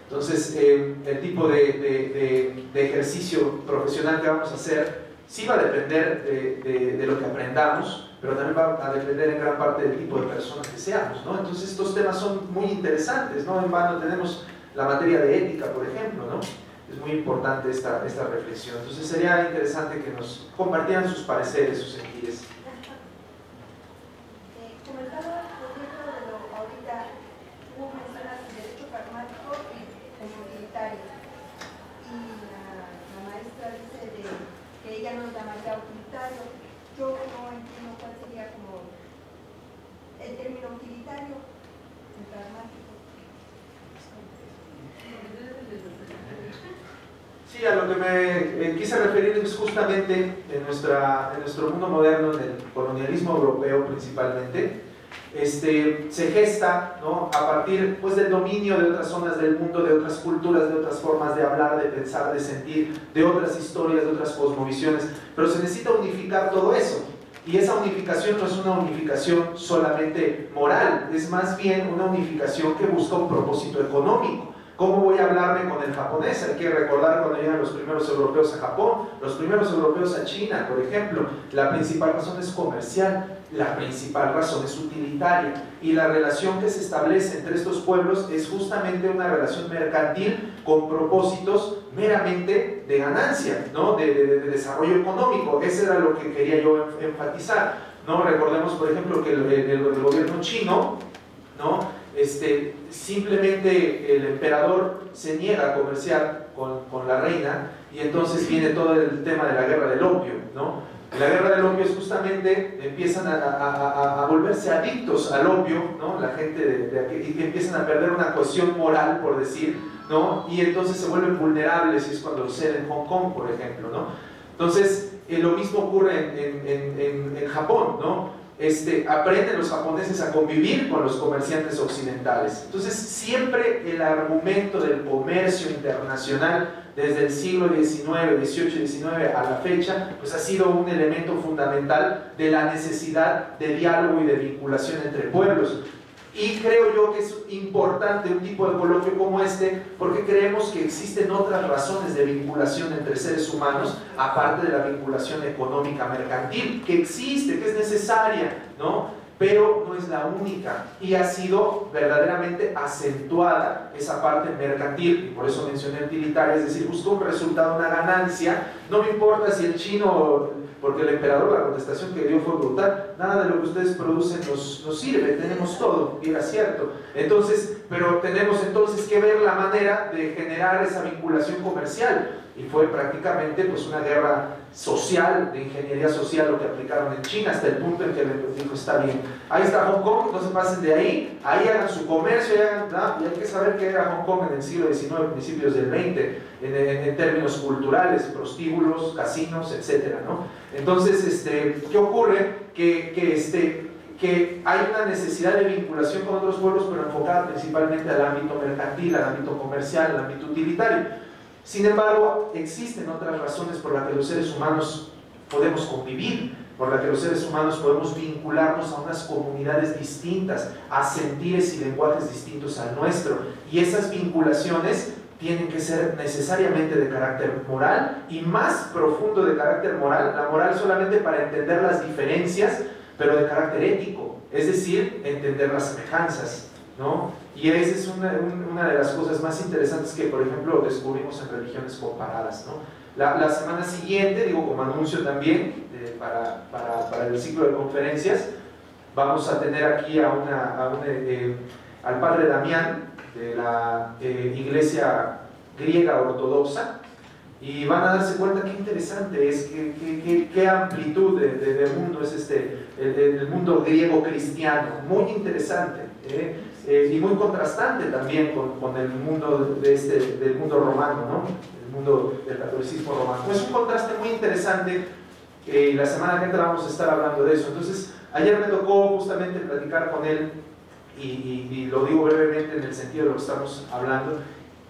Entonces, el tipo de ejercicio profesional que vamos a hacer sí va a depender de lo que aprendamos, pero también va a depender en gran parte del tipo de personas que seamos, ¿no? Entonces, estos temas son muy interesantes, ¿no? En vano tenemos la materia de ética, por ejemplo, ¿no? Es muy importante esta reflexión. Entonces, sería interesante que nos compartieran sus pareceres, sus sentires. Comentaba, por ejemplo, de lo ahorita hubo mencionas derecho pragmático y utilitario, y la maestra dice que ella no llamaría utilitario. Yo no entiendo cuál sería como el término utilitario, el pragmático. Sí, a lo que me quise referir es justamente en nuestro mundo moderno, en el colonialismo europeo principalmente, se gesta, ¿no?, a partir pues del dominio de otras zonas del mundo, de otras culturas, de otras formas de hablar, de pensar, de sentir, de otras historias, de otras cosmovisiones, pero se necesita unificar todo eso. Y esa unificación no es una unificación solamente moral, es más bien una unificación que busca un propósito económico. ¿Cómo voy a hablarme con el japonés? Hay que recordar cuando llegan los primeros europeos a Japón, los primeros europeos a China, por ejemplo. La principal razón es comercial, la principal razón es utilitaria. Y la relación que se establece entre estos pueblos es justamente una relación mercantil con propósitos meramente de ganancia, ¿no?, de desarrollo económico. Eso era lo que quería yo enfatizar. ¿no? Recordemos, por ejemplo, que el gobierno chino, ¿no? Simplemente el emperador se niega a comerciar con la reina, y entonces viene todo el tema de la guerra del opio, ¿no? La guerra del opio es justamente, empiezan a volverse adictos al opio, ¿no? La gente de aquí, y que empiezan a perder una cohesión moral, por decir, ¿no? Y entonces se vuelven vulnerables, y es cuando sucede en Hong Kong, por ejemplo, ¿no? Entonces, lo mismo ocurre en Japón, ¿no? Aprenden los japoneses a convivir con los comerciantes occidentales. Entonces, siempre el argumento del comercio internacional, desde el siglo XIX, XVIII, XIX a la fecha, pues ha sido un elemento fundamental de la necesidad de diálogo y de vinculación entre pueblos. Y creo yo que es importante un tipo de coloquio como este, porque creemos que existen otras razones de vinculación entre seres humanos, aparte de la vinculación económica mercantil, que existe, que es necesaria, ¿no? Pero no es la única, y ha sido verdaderamente acentuada esa parte mercantil, y por eso mencioné utilitaria, es decir, busco un resultado, una ganancia. No me importa si el chino, porque el emperador, la contestación que dio fue brutal: nada de lo que ustedes producen nos sirve, tenemos todo, y era cierto. Entonces, pero tenemos entonces que ver la manera de generar esa vinculación comercial, y fue prácticamente pues una guerra social, de ingeniería social, lo que aplicaron en China, hasta el punto en que les dijo: está bien, ahí está Hong Kong, no se pasen de ahí hagan su comercio, y hay que saber que era Hong Kong en el siglo XIX, principios del XX, en términos culturales, prostíbulos, casinos, etcétera, ¿no? Entonces, ¿qué ocurre? Que hay una necesidad de vinculación con otros pueblos, pero enfocada principalmente al ámbito mercantil, al ámbito comercial, al ámbito utilitario. Sin embargo, existen otras razones por las que los seres humanos podemos convivir, por las que los seres humanos podemos vincularnos a unas comunidades distintas, a sentires y lenguajes distintos al nuestro, y esas vinculaciones tienen que ser necesariamente de carácter moral, y más profundo de carácter moral, la moral solamente para entender las diferencias, pero de carácter ético, es decir, entender las semejanzas, ¿no? Y esa es una de las cosas más interesantes que, por ejemplo, descubrimos en religiones comparadas, ¿no? La semana siguiente, digo como anuncio también, para el ciclo de conferencias, vamos a tener aquí al padre Damián, de la Iglesia Griega Ortodoxa, y van a darse cuenta qué interesante es, qué amplitud de mundo es el mundo griego cristiano, muy interesante, y muy contrastante también con el mundo del mundo romano, ¿no? El mundo del catolicismo romano. Es un contraste muy interesante, y la semana que entra vamos a estar hablando de eso. Entonces, ayer me tocó justamente platicar con él, y lo digo brevemente en el sentido de lo que estamos hablando,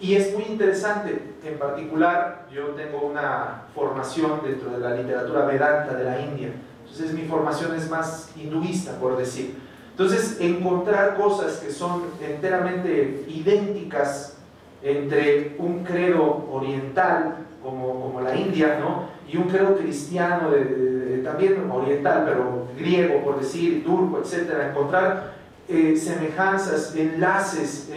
y es muy interesante. En particular, yo tengo una formación dentro de la literatura Vedanta de la India, entonces mi formación es más hinduista, por decir. Entonces, encontrar cosas que son enteramente idénticas entre un credo oriental como la India, ¿no? Y un credo cristiano también oriental, pero griego, por decir, turco, etcétera, encontrar semejanzas, enlaces,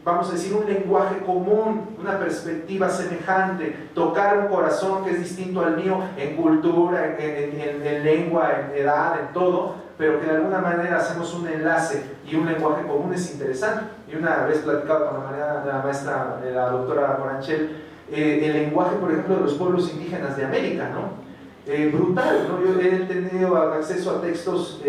vamos a decir, un lenguaje común, una perspectiva semejante, tocar un corazón que es distinto al mío en cultura, en lengua, en edad, en todo, pero que de alguna manera hacemos un enlace y un lenguaje común, es interesante. Y una vez platicado con la maestra, la doctora Moranchel, el lenguaje, por ejemplo, de los pueblos indígenas de América, ¿no? Brutal, ¿no? Yo he tenido acceso a textos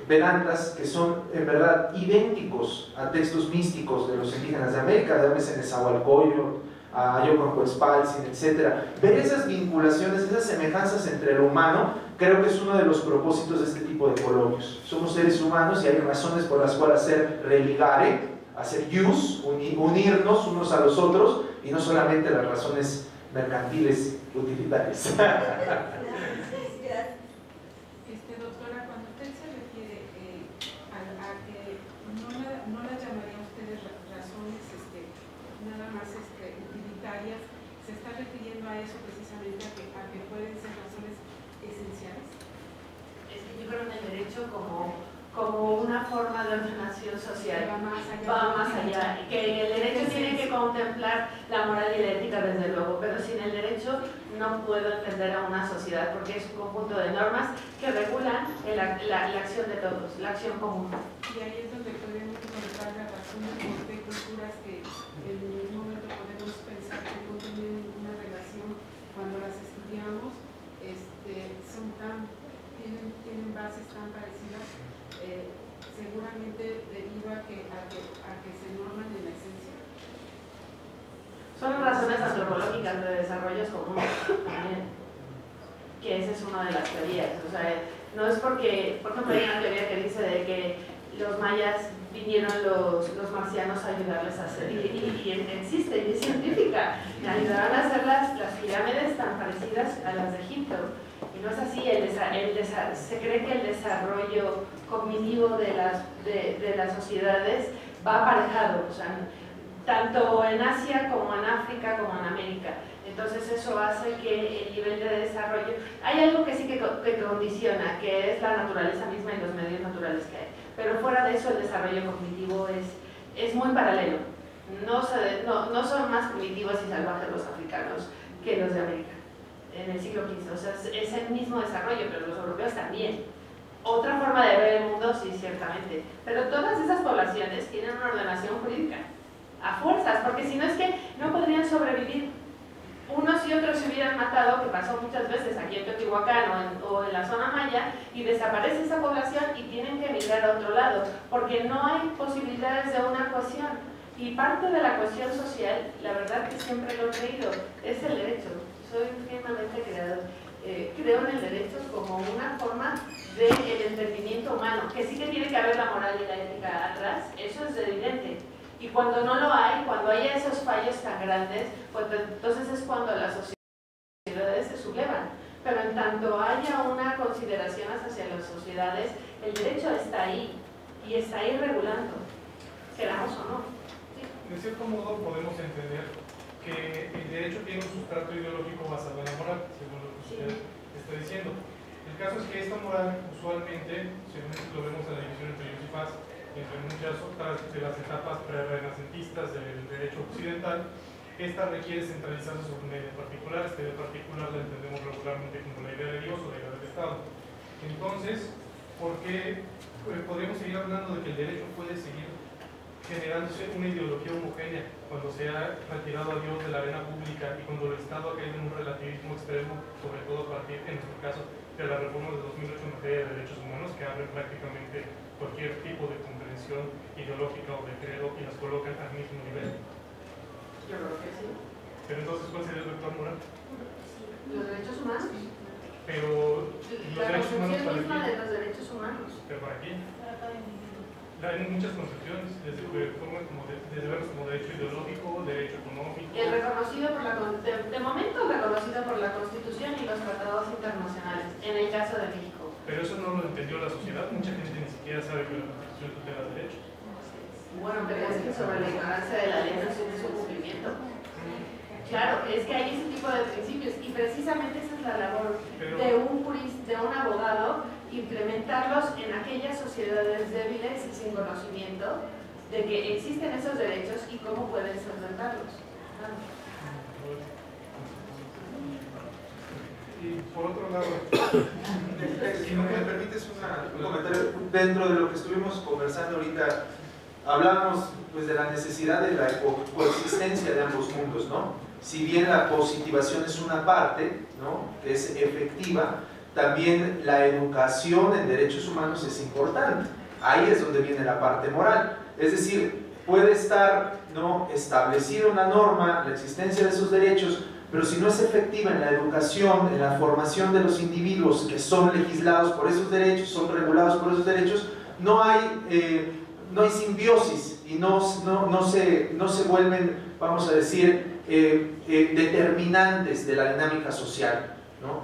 Vedantas que son en verdad idénticos a textos místicos de los indígenas de América, llámese Nezahualcóyotl, a Yoconcuespaltzin, etc. Ver esas vinculaciones, esas semejanzas entre lo humano, creo que es uno de los propósitos de este tipo de coloquios. Somos seres humanos y hay razones por las cuales hacer religare, hacer ius, unirnos unos a los otros, y no solamente las razones mercantiles utilitarias. Doctora, cuando usted se refiere a que no las llamaría ustedes razones nada más utilitarias, ¿se está refiriendo a eso precisamente, a que pueden ser razones esenciales? Es que yo creo en el derecho como una forma de ordenación social va más allá, y que el derecho tiene que contemplar la moral y la ética desde luego, pero sin el derecho no puedo entender a una sociedad porque es un conjunto de normas que regulan la acción de todos, la acción común. Y ahí es donde podemos encontrar la razón de por qué culturas que en ningún momento podemos pensar que no tienen ninguna relación cuando las estudiamos, tienen bases tan parecidas, seguramente debido a que se norman en la esencia. Son razones antropológicas de desarrollos comunes también, que esa es una de las teorías. O sea, no es porque, por ejemplo, hay una teoría que dice de que los mayas vinieron los marcianos a ayudarles a hacer, y existe, y es científica, ayudaron a hacer las pirámides tan parecidas a las de Egipto. Y no es así, se cree que el desarrollo cognitivo de las sociedades va aparejado, o sea, tanto en Asia como en África como en América. Entonces eso hace que el nivel de desarrollo... Hay algo que sí que condiciona, que es la naturaleza misma y los medios naturales que hay. Pero fuera de eso el desarrollo cognitivo es muy paralelo. No son más primitivos y salvajes los africanos que los de América en el siglo XV. O sea, es el mismo desarrollo, pero los europeos también. Otra forma de ver el mundo, sí, ciertamente. Pero todas esas poblaciones tienen una ordenación jurídica. A fuerzas, porque si no es que no podrían sobrevivir. Unos y otros se hubieran matado, que pasó muchas veces aquí en Teotihuacán o en la zona maya, y desaparece esa población y tienen que emigrar a otro lado, porque no hay posibilidades de una cohesión. Y parte de la cohesión social, la verdad que siempre lo he creído, es el derecho. Soy firmemente creo en el derecho como una forma del entendimiento humano, que sí que tiene que haber la moral y la ética atrás, eso es evidente. Y cuando no lo hay, cuando hay esos fallos tan grandes, pues entonces es cuando las sociedades se sublevan. Pero en tanto haya una consideración hacia las sociedades, el derecho está ahí, y está ahí regulando, queramos o no. ¿Sí? De cierto modo podemos entender que el derecho tiene un sustrato ideológico basado en la moral, según lo que usted está diciendo. El caso es que esta moral, usualmente, según lo vemos en la división entre Ius y Paz, entre muchas otras de las etapas pre-renacentistas del derecho occidental, esta requiere centralizarse sobre una idea particular. Esta idea particular la entendemos regularmente como la idea de Dios o la idea del Estado. Entonces, ¿por qué podríamos seguir hablando de que el derecho puede seguir generándose una ideología homogénea cuando se ha retirado a Dios de la arena pública y cuando el Estado ha caído en un relativismo extremo, sobre todo a partir, en nuestro caso, de la reforma de 2008 en materia de derechos humanos, que abren prácticamente cualquier tipo de comprensión ideológica o de credo y las colocan al mismo nivel? Yo creo que sí. Pero entonces, ¿cuál sería el vector moral? Los derechos humanos. Pero los La derechos humanos concepción para misma quién? de los derechos humanos. ¿Pero para quién? Hay muchas concepciones, desde verlos como derecho ideológico, derecho económico. El reconocido por de momento reconocido por la Constitución y los tratados internacionales, en el caso de México. Pero eso no lo entendió la sociedad, mucha gente ni siquiera sabe que la Constitución tutela derechos. Bueno, pero es que sobre la ignorancia de la ley no se su cumplimiento. Claro, es que hay ese tipo de principios y precisamente esa es la labor de un jurista, de un abogado, implementarlos en aquellas sociedades débiles y sin conocimiento de que existen esos derechos y cómo pueden solventarlos. Y por otro lado, si me permites un comentario, dentro de lo que estuvimos conversando ahorita, hablamos pues, de la necesidad de la coexistencia de ambos mundos, ¿no? Si bien la positivación es una parte, ¿no?, que es efectiva, también la educación en derechos humanos es importante. Ahí es donde viene la parte moral. Es decir, puede estar, ¿no?, establecida una norma, la existencia de esos derechos, pero si no es efectiva en la educación, en la formación de los individuos que son legislados por esos derechos, son regulados por esos derechos, no hay simbiosis y no se vuelven, vamos a decir, determinantes de la dinámica social, ¿no?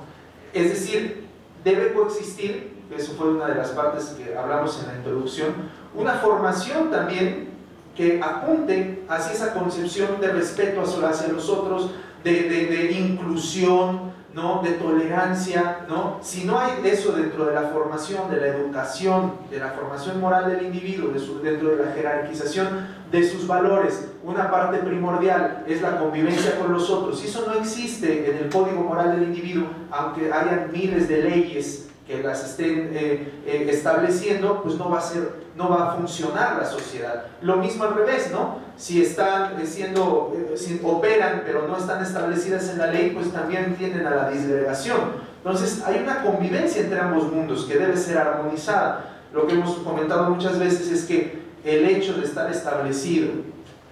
Es decir, debe coexistir, eso fue una de las partes que hablamos en la introducción, una formación también que apunte hacia esa concepción de respeto hacia los otros, de inclusión, ¿no?, de tolerancia, ¿no? Si no hay eso dentro de la formación, de la educación, de la formación moral del individuo, dentro de la jerarquización de sus valores, una parte primordial es la convivencia con los otros. Si eso no existe en el código moral del individuo, aunque hayan miles de leyes que las estén estableciendo, pues no va a funcionar la sociedad. Lo mismo al revés, ¿no? Si están si operan pero no están establecidas en la ley, pues también tienden a la disgregación. Entonces hay una convivencia entre ambos mundos que debe ser armonizada. Lo que hemos comentado muchas veces es que el hecho de estar establecido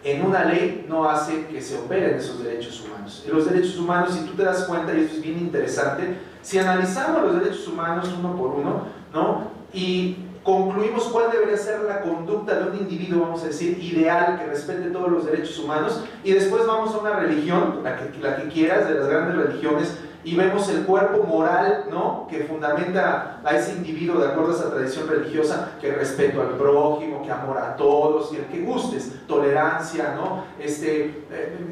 en una ley no hace que se operen esos derechos humanos. Y los derechos humanos, si tú te das cuenta, y esto es bien interesante, si analizamos los derechos humanos uno por uno, ¿no?, y concluimos cuál debería ser la conducta de un individuo, vamos a decir, ideal, que respete todos los derechos humanos, y después vamos a una religión, la que quieras, de las grandes religiones, y vemos el cuerpo moral, ¿no?, que fundamenta a ese individuo de acuerdo a esa tradición religiosa, que respeto al prójimo, que amor a todos, y el que gustes, tolerancia, ¿no?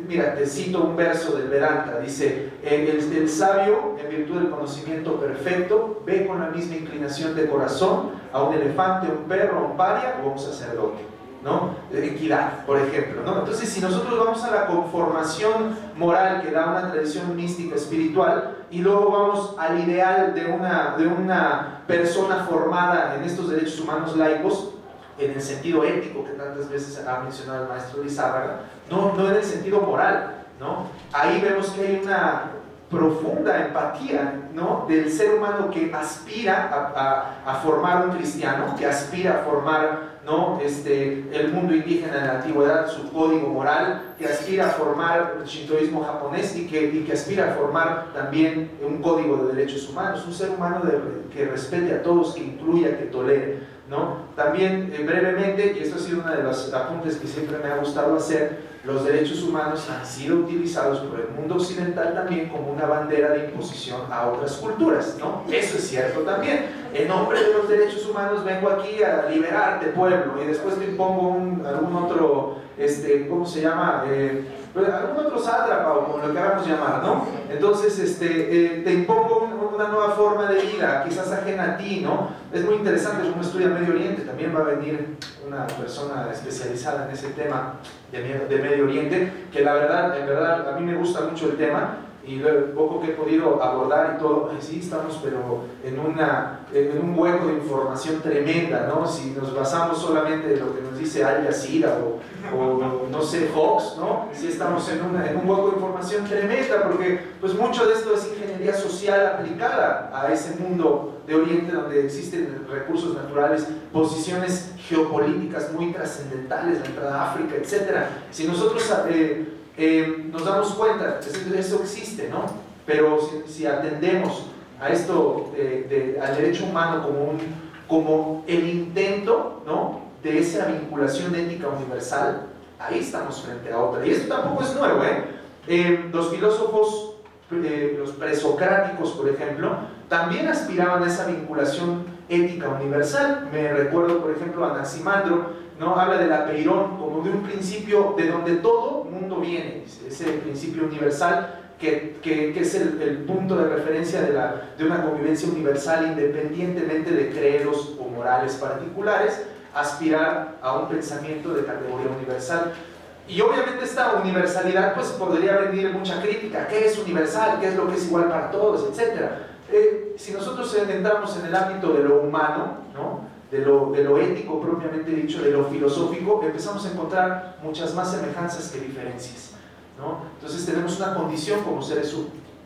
Mira, te cito un verso del Vedanta, dice, el sabio, en virtud del conocimiento perfecto, ve con la misma inclinación de corazón a un elefante, a un perro, a un paria o a un sacerdote, ¿no? Equidad, por ejemplo, ¿no? Entonces, si nosotros vamos a la conformación moral que da una tradición mística espiritual y luego vamos al ideal de una persona formada en estos derechos humanos laicos, en el sentido ético que tantas veces ha mencionado el maestro Lizárraga, no en el sentido moral, ¿no? Ahí vemos que hay una profunda empatía, ¿no?, del ser humano que aspira a formar un cristiano, que aspira a formar, ¿no?, el mundo indígena de la antigüedad, su código moral, que aspira a formar el shintoísmo japonés y que aspira a formar también un código de derechos humanos, un ser humano que respete a todos, que incluya, que tolere, ¿no? También brevemente, y esto ha sido uno de los apuntes que siempre me ha gustado hacer, los derechos humanos han sido utilizados por el mundo occidental también como una bandera de imposición a otras culturas, ¿no? Eso es cierto también. En nombre de los derechos humanos vengo aquí a liberarte, pueblo, y después te impongo algún otro, ¿cómo se llama? Algún otro sátrapa o como lo queramos llamar, ¿no? Entonces, te impongo una nueva forma de vida, quizás ajena a ti, ¿no? Es muy interesante, uno estudia Medio Oriente, también va a venir una persona especializada en ese tema de Medio Oriente, que en verdad, a mí me gusta mucho el tema, y lo poco que he podido abordar y todo, sí estamos pero en un hueco de información tremenda, ¿no? Si nos basamos solamente en lo que nos dice Al Jazeera o no sé, Fox, ¿no? Sí estamos en un hueco de información tremenda, porque pues mucho de esto es ingeniería social aplicada a ese mundo de Oriente donde existen recursos naturales, posiciones geopolíticas muy trascendentales, la entrada a África, etc. Si nosotros nos damos cuenta, eso existe, ¿no? Pero si atendemos a esto, al derecho humano como el intento, ¿no?, de esa vinculación ética universal, ahí estamos frente a otra. Y esto tampoco es nuevo, los filósofos, los presocráticos, por ejemplo, también aspiraban a esa vinculación ética universal. Me recuerdo, por ejemplo, a Anaximandro, ¿no? Habla del apeirón como de un principio de donde todo mundo viene, ese principio universal que es el punto de referencia de una convivencia universal independientemente de credos o morales particulares, aspirar a un pensamiento de categoría universal. Y obviamente esta universalidad pues podría venir mucha crítica, ¿qué es universal? ¿Qué es lo que es igual para todos? Etcétera. Si nosotros entramos en el ámbito de lo humano, ¿no?, de lo ético propiamente dicho, de lo filosófico, empezamos a encontrar muchas más semejanzas que diferencias, ¿no? Entonces tenemos una condición como seres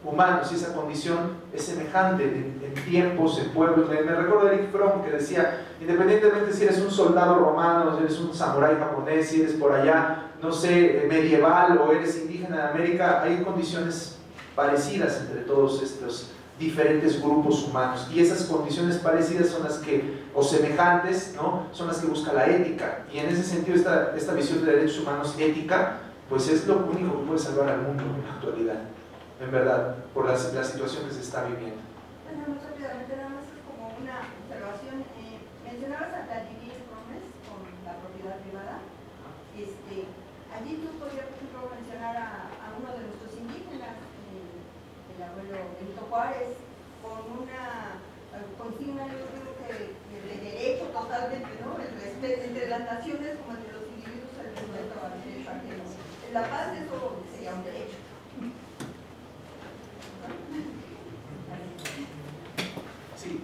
humanos y esa condición es semejante en tiempos, en pueblos. Me recuerdo de Eric Fromm que decía, independientemente si eres un soldado romano, si eres un samurái japonés, si eres por allá, no sé, medieval o eres indígena de América, hay condiciones parecidas entre todos estos diferentes grupos humanos, y esas condiciones parecidas son las que, o semejantes, ¿no?, son las que busca la ética. Y en ese sentido esta visión de derechos humanos ética pues es lo único que puede salvar al mundo en la actualidad, en verdad, por la situación que se está viviendo. Bueno, rápidamente, nada más es como una observación. Mencionabas a Vladimir Gómez con la propiedad privada. Allí tú podrías, por ejemplo, mencionar a uno de nuestros indígenas, el abuelo Benito las naciones como entre los individuos al respeto al derecho ajeno. La paz, eso sería un derecho. Sí.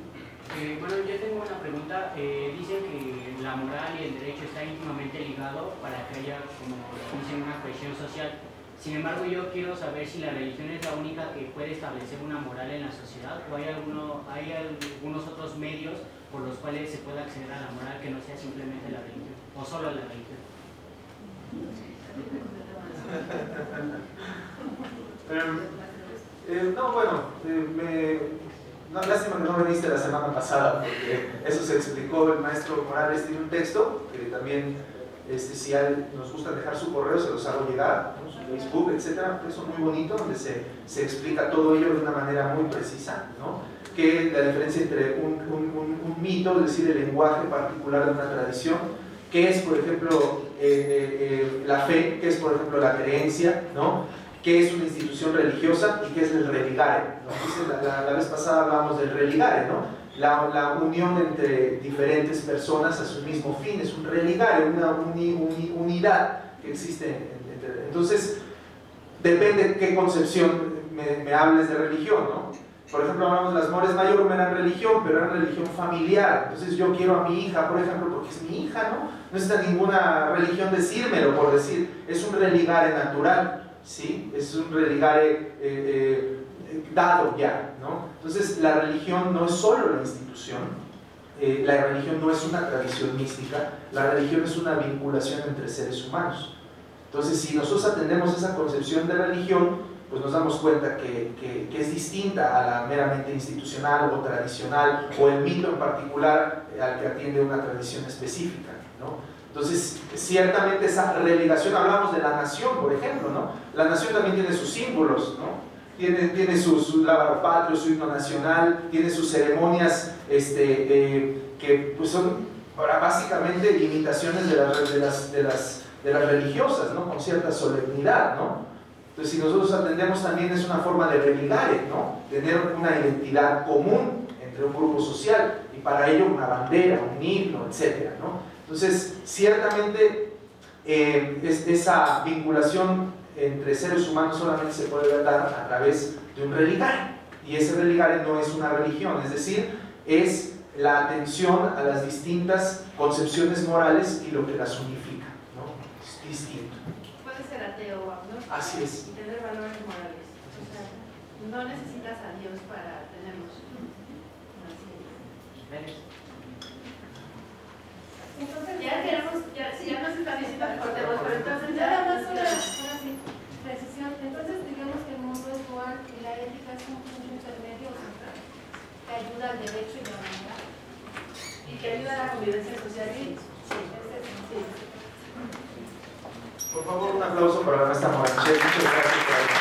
Bueno, yo tengo una pregunta. Dicen que la moral y el derecho están íntimamente ligados para que haya, como dicen, una cohesión social. Sin embargo, yo quiero saber si la religión es la única que puede establecer una moral en la sociedad o hay algunos otros medios por los cuales se puede acceder a la moral que no sea simplemente la religión o solo la religión. No, bueno, no, lástima que no viniste la semana pasada porque eso se explicó. El maestro Morales tiene un texto que también, si nos gusta dejar su correo, se los hago llegar, ¿no? Su Facebook, etcétera. Eso muy bonito, donde se explica todo ello de una manera muy precisa, ¿no? Que es la diferencia entre un mito, es decir, el lenguaje particular de una tradición, que es, por ejemplo, la fe, que es, por ejemplo, la creencia, ¿no? ¿Qué es una institución religiosa y qué es el religare? ¿No? La vez pasada hablábamos del religare, ¿no? La unión entre diferentes personas a su mismo fin, es un religare, una unidad que existe. Entonces, depende qué concepción me hables de religión, ¿no? Por ejemplo, hablamos de las Mores Mayor, no eran religión, pero eran religión familiar. Entonces yo quiero a mi hija, por ejemplo, porque es mi hija, ¿no? No necesita ninguna religión decírmelo, por decir, es un religare natural. ¿Sí? Es un religare dado ya, ¿no? Entonces la religión no es solo la institución, la religión no es una tradición mística, la religión es una vinculación entre seres humanos. Entonces si nosotros atendemos esa concepción de religión, pues nos damos cuenta que es distinta a la meramente institucional o tradicional o el mito en particular al que atiende una tradición específica, ¿no? Entonces, ciertamente esa relegación, hablamos de la nación, por ejemplo, ¿no? La nación también tiene sus símbolos, ¿no? Tiene su lábaro patrio, su himno nacional, tiene sus ceremonias que pues son básicamente imitaciones de las religiosas, ¿no? Con cierta solemnidad, ¿no? Entonces, si nosotros atendemos también es una forma de religare, ¿no? Tener una identidad común entre un grupo social y para ello una bandera, un himno, etcétera, ¿no? Entonces, ciertamente esa vinculación entre seres humanos solamente se puede dar a través de un religare, y ese religare no es una religión, es decir, es la atención a las distintas concepciones morales y lo que las unifica, ¿no? Es distinto. Puede ser ateo o agnóstico. Así es. Y tener valores morales. O sea, no necesitas a Dios para tenerlos. Así es. Entonces, ya nos está diciendo que cortemos, pero entonces nada más una precisión. Entonces, digamos que el mundo es dual y la ética es un punto intermedio que ayuda al derecho y a la moral. y que ayuda a la convivencia social. Sí. Por favor, un aplauso para la maestra Moranche. Muchas gracias.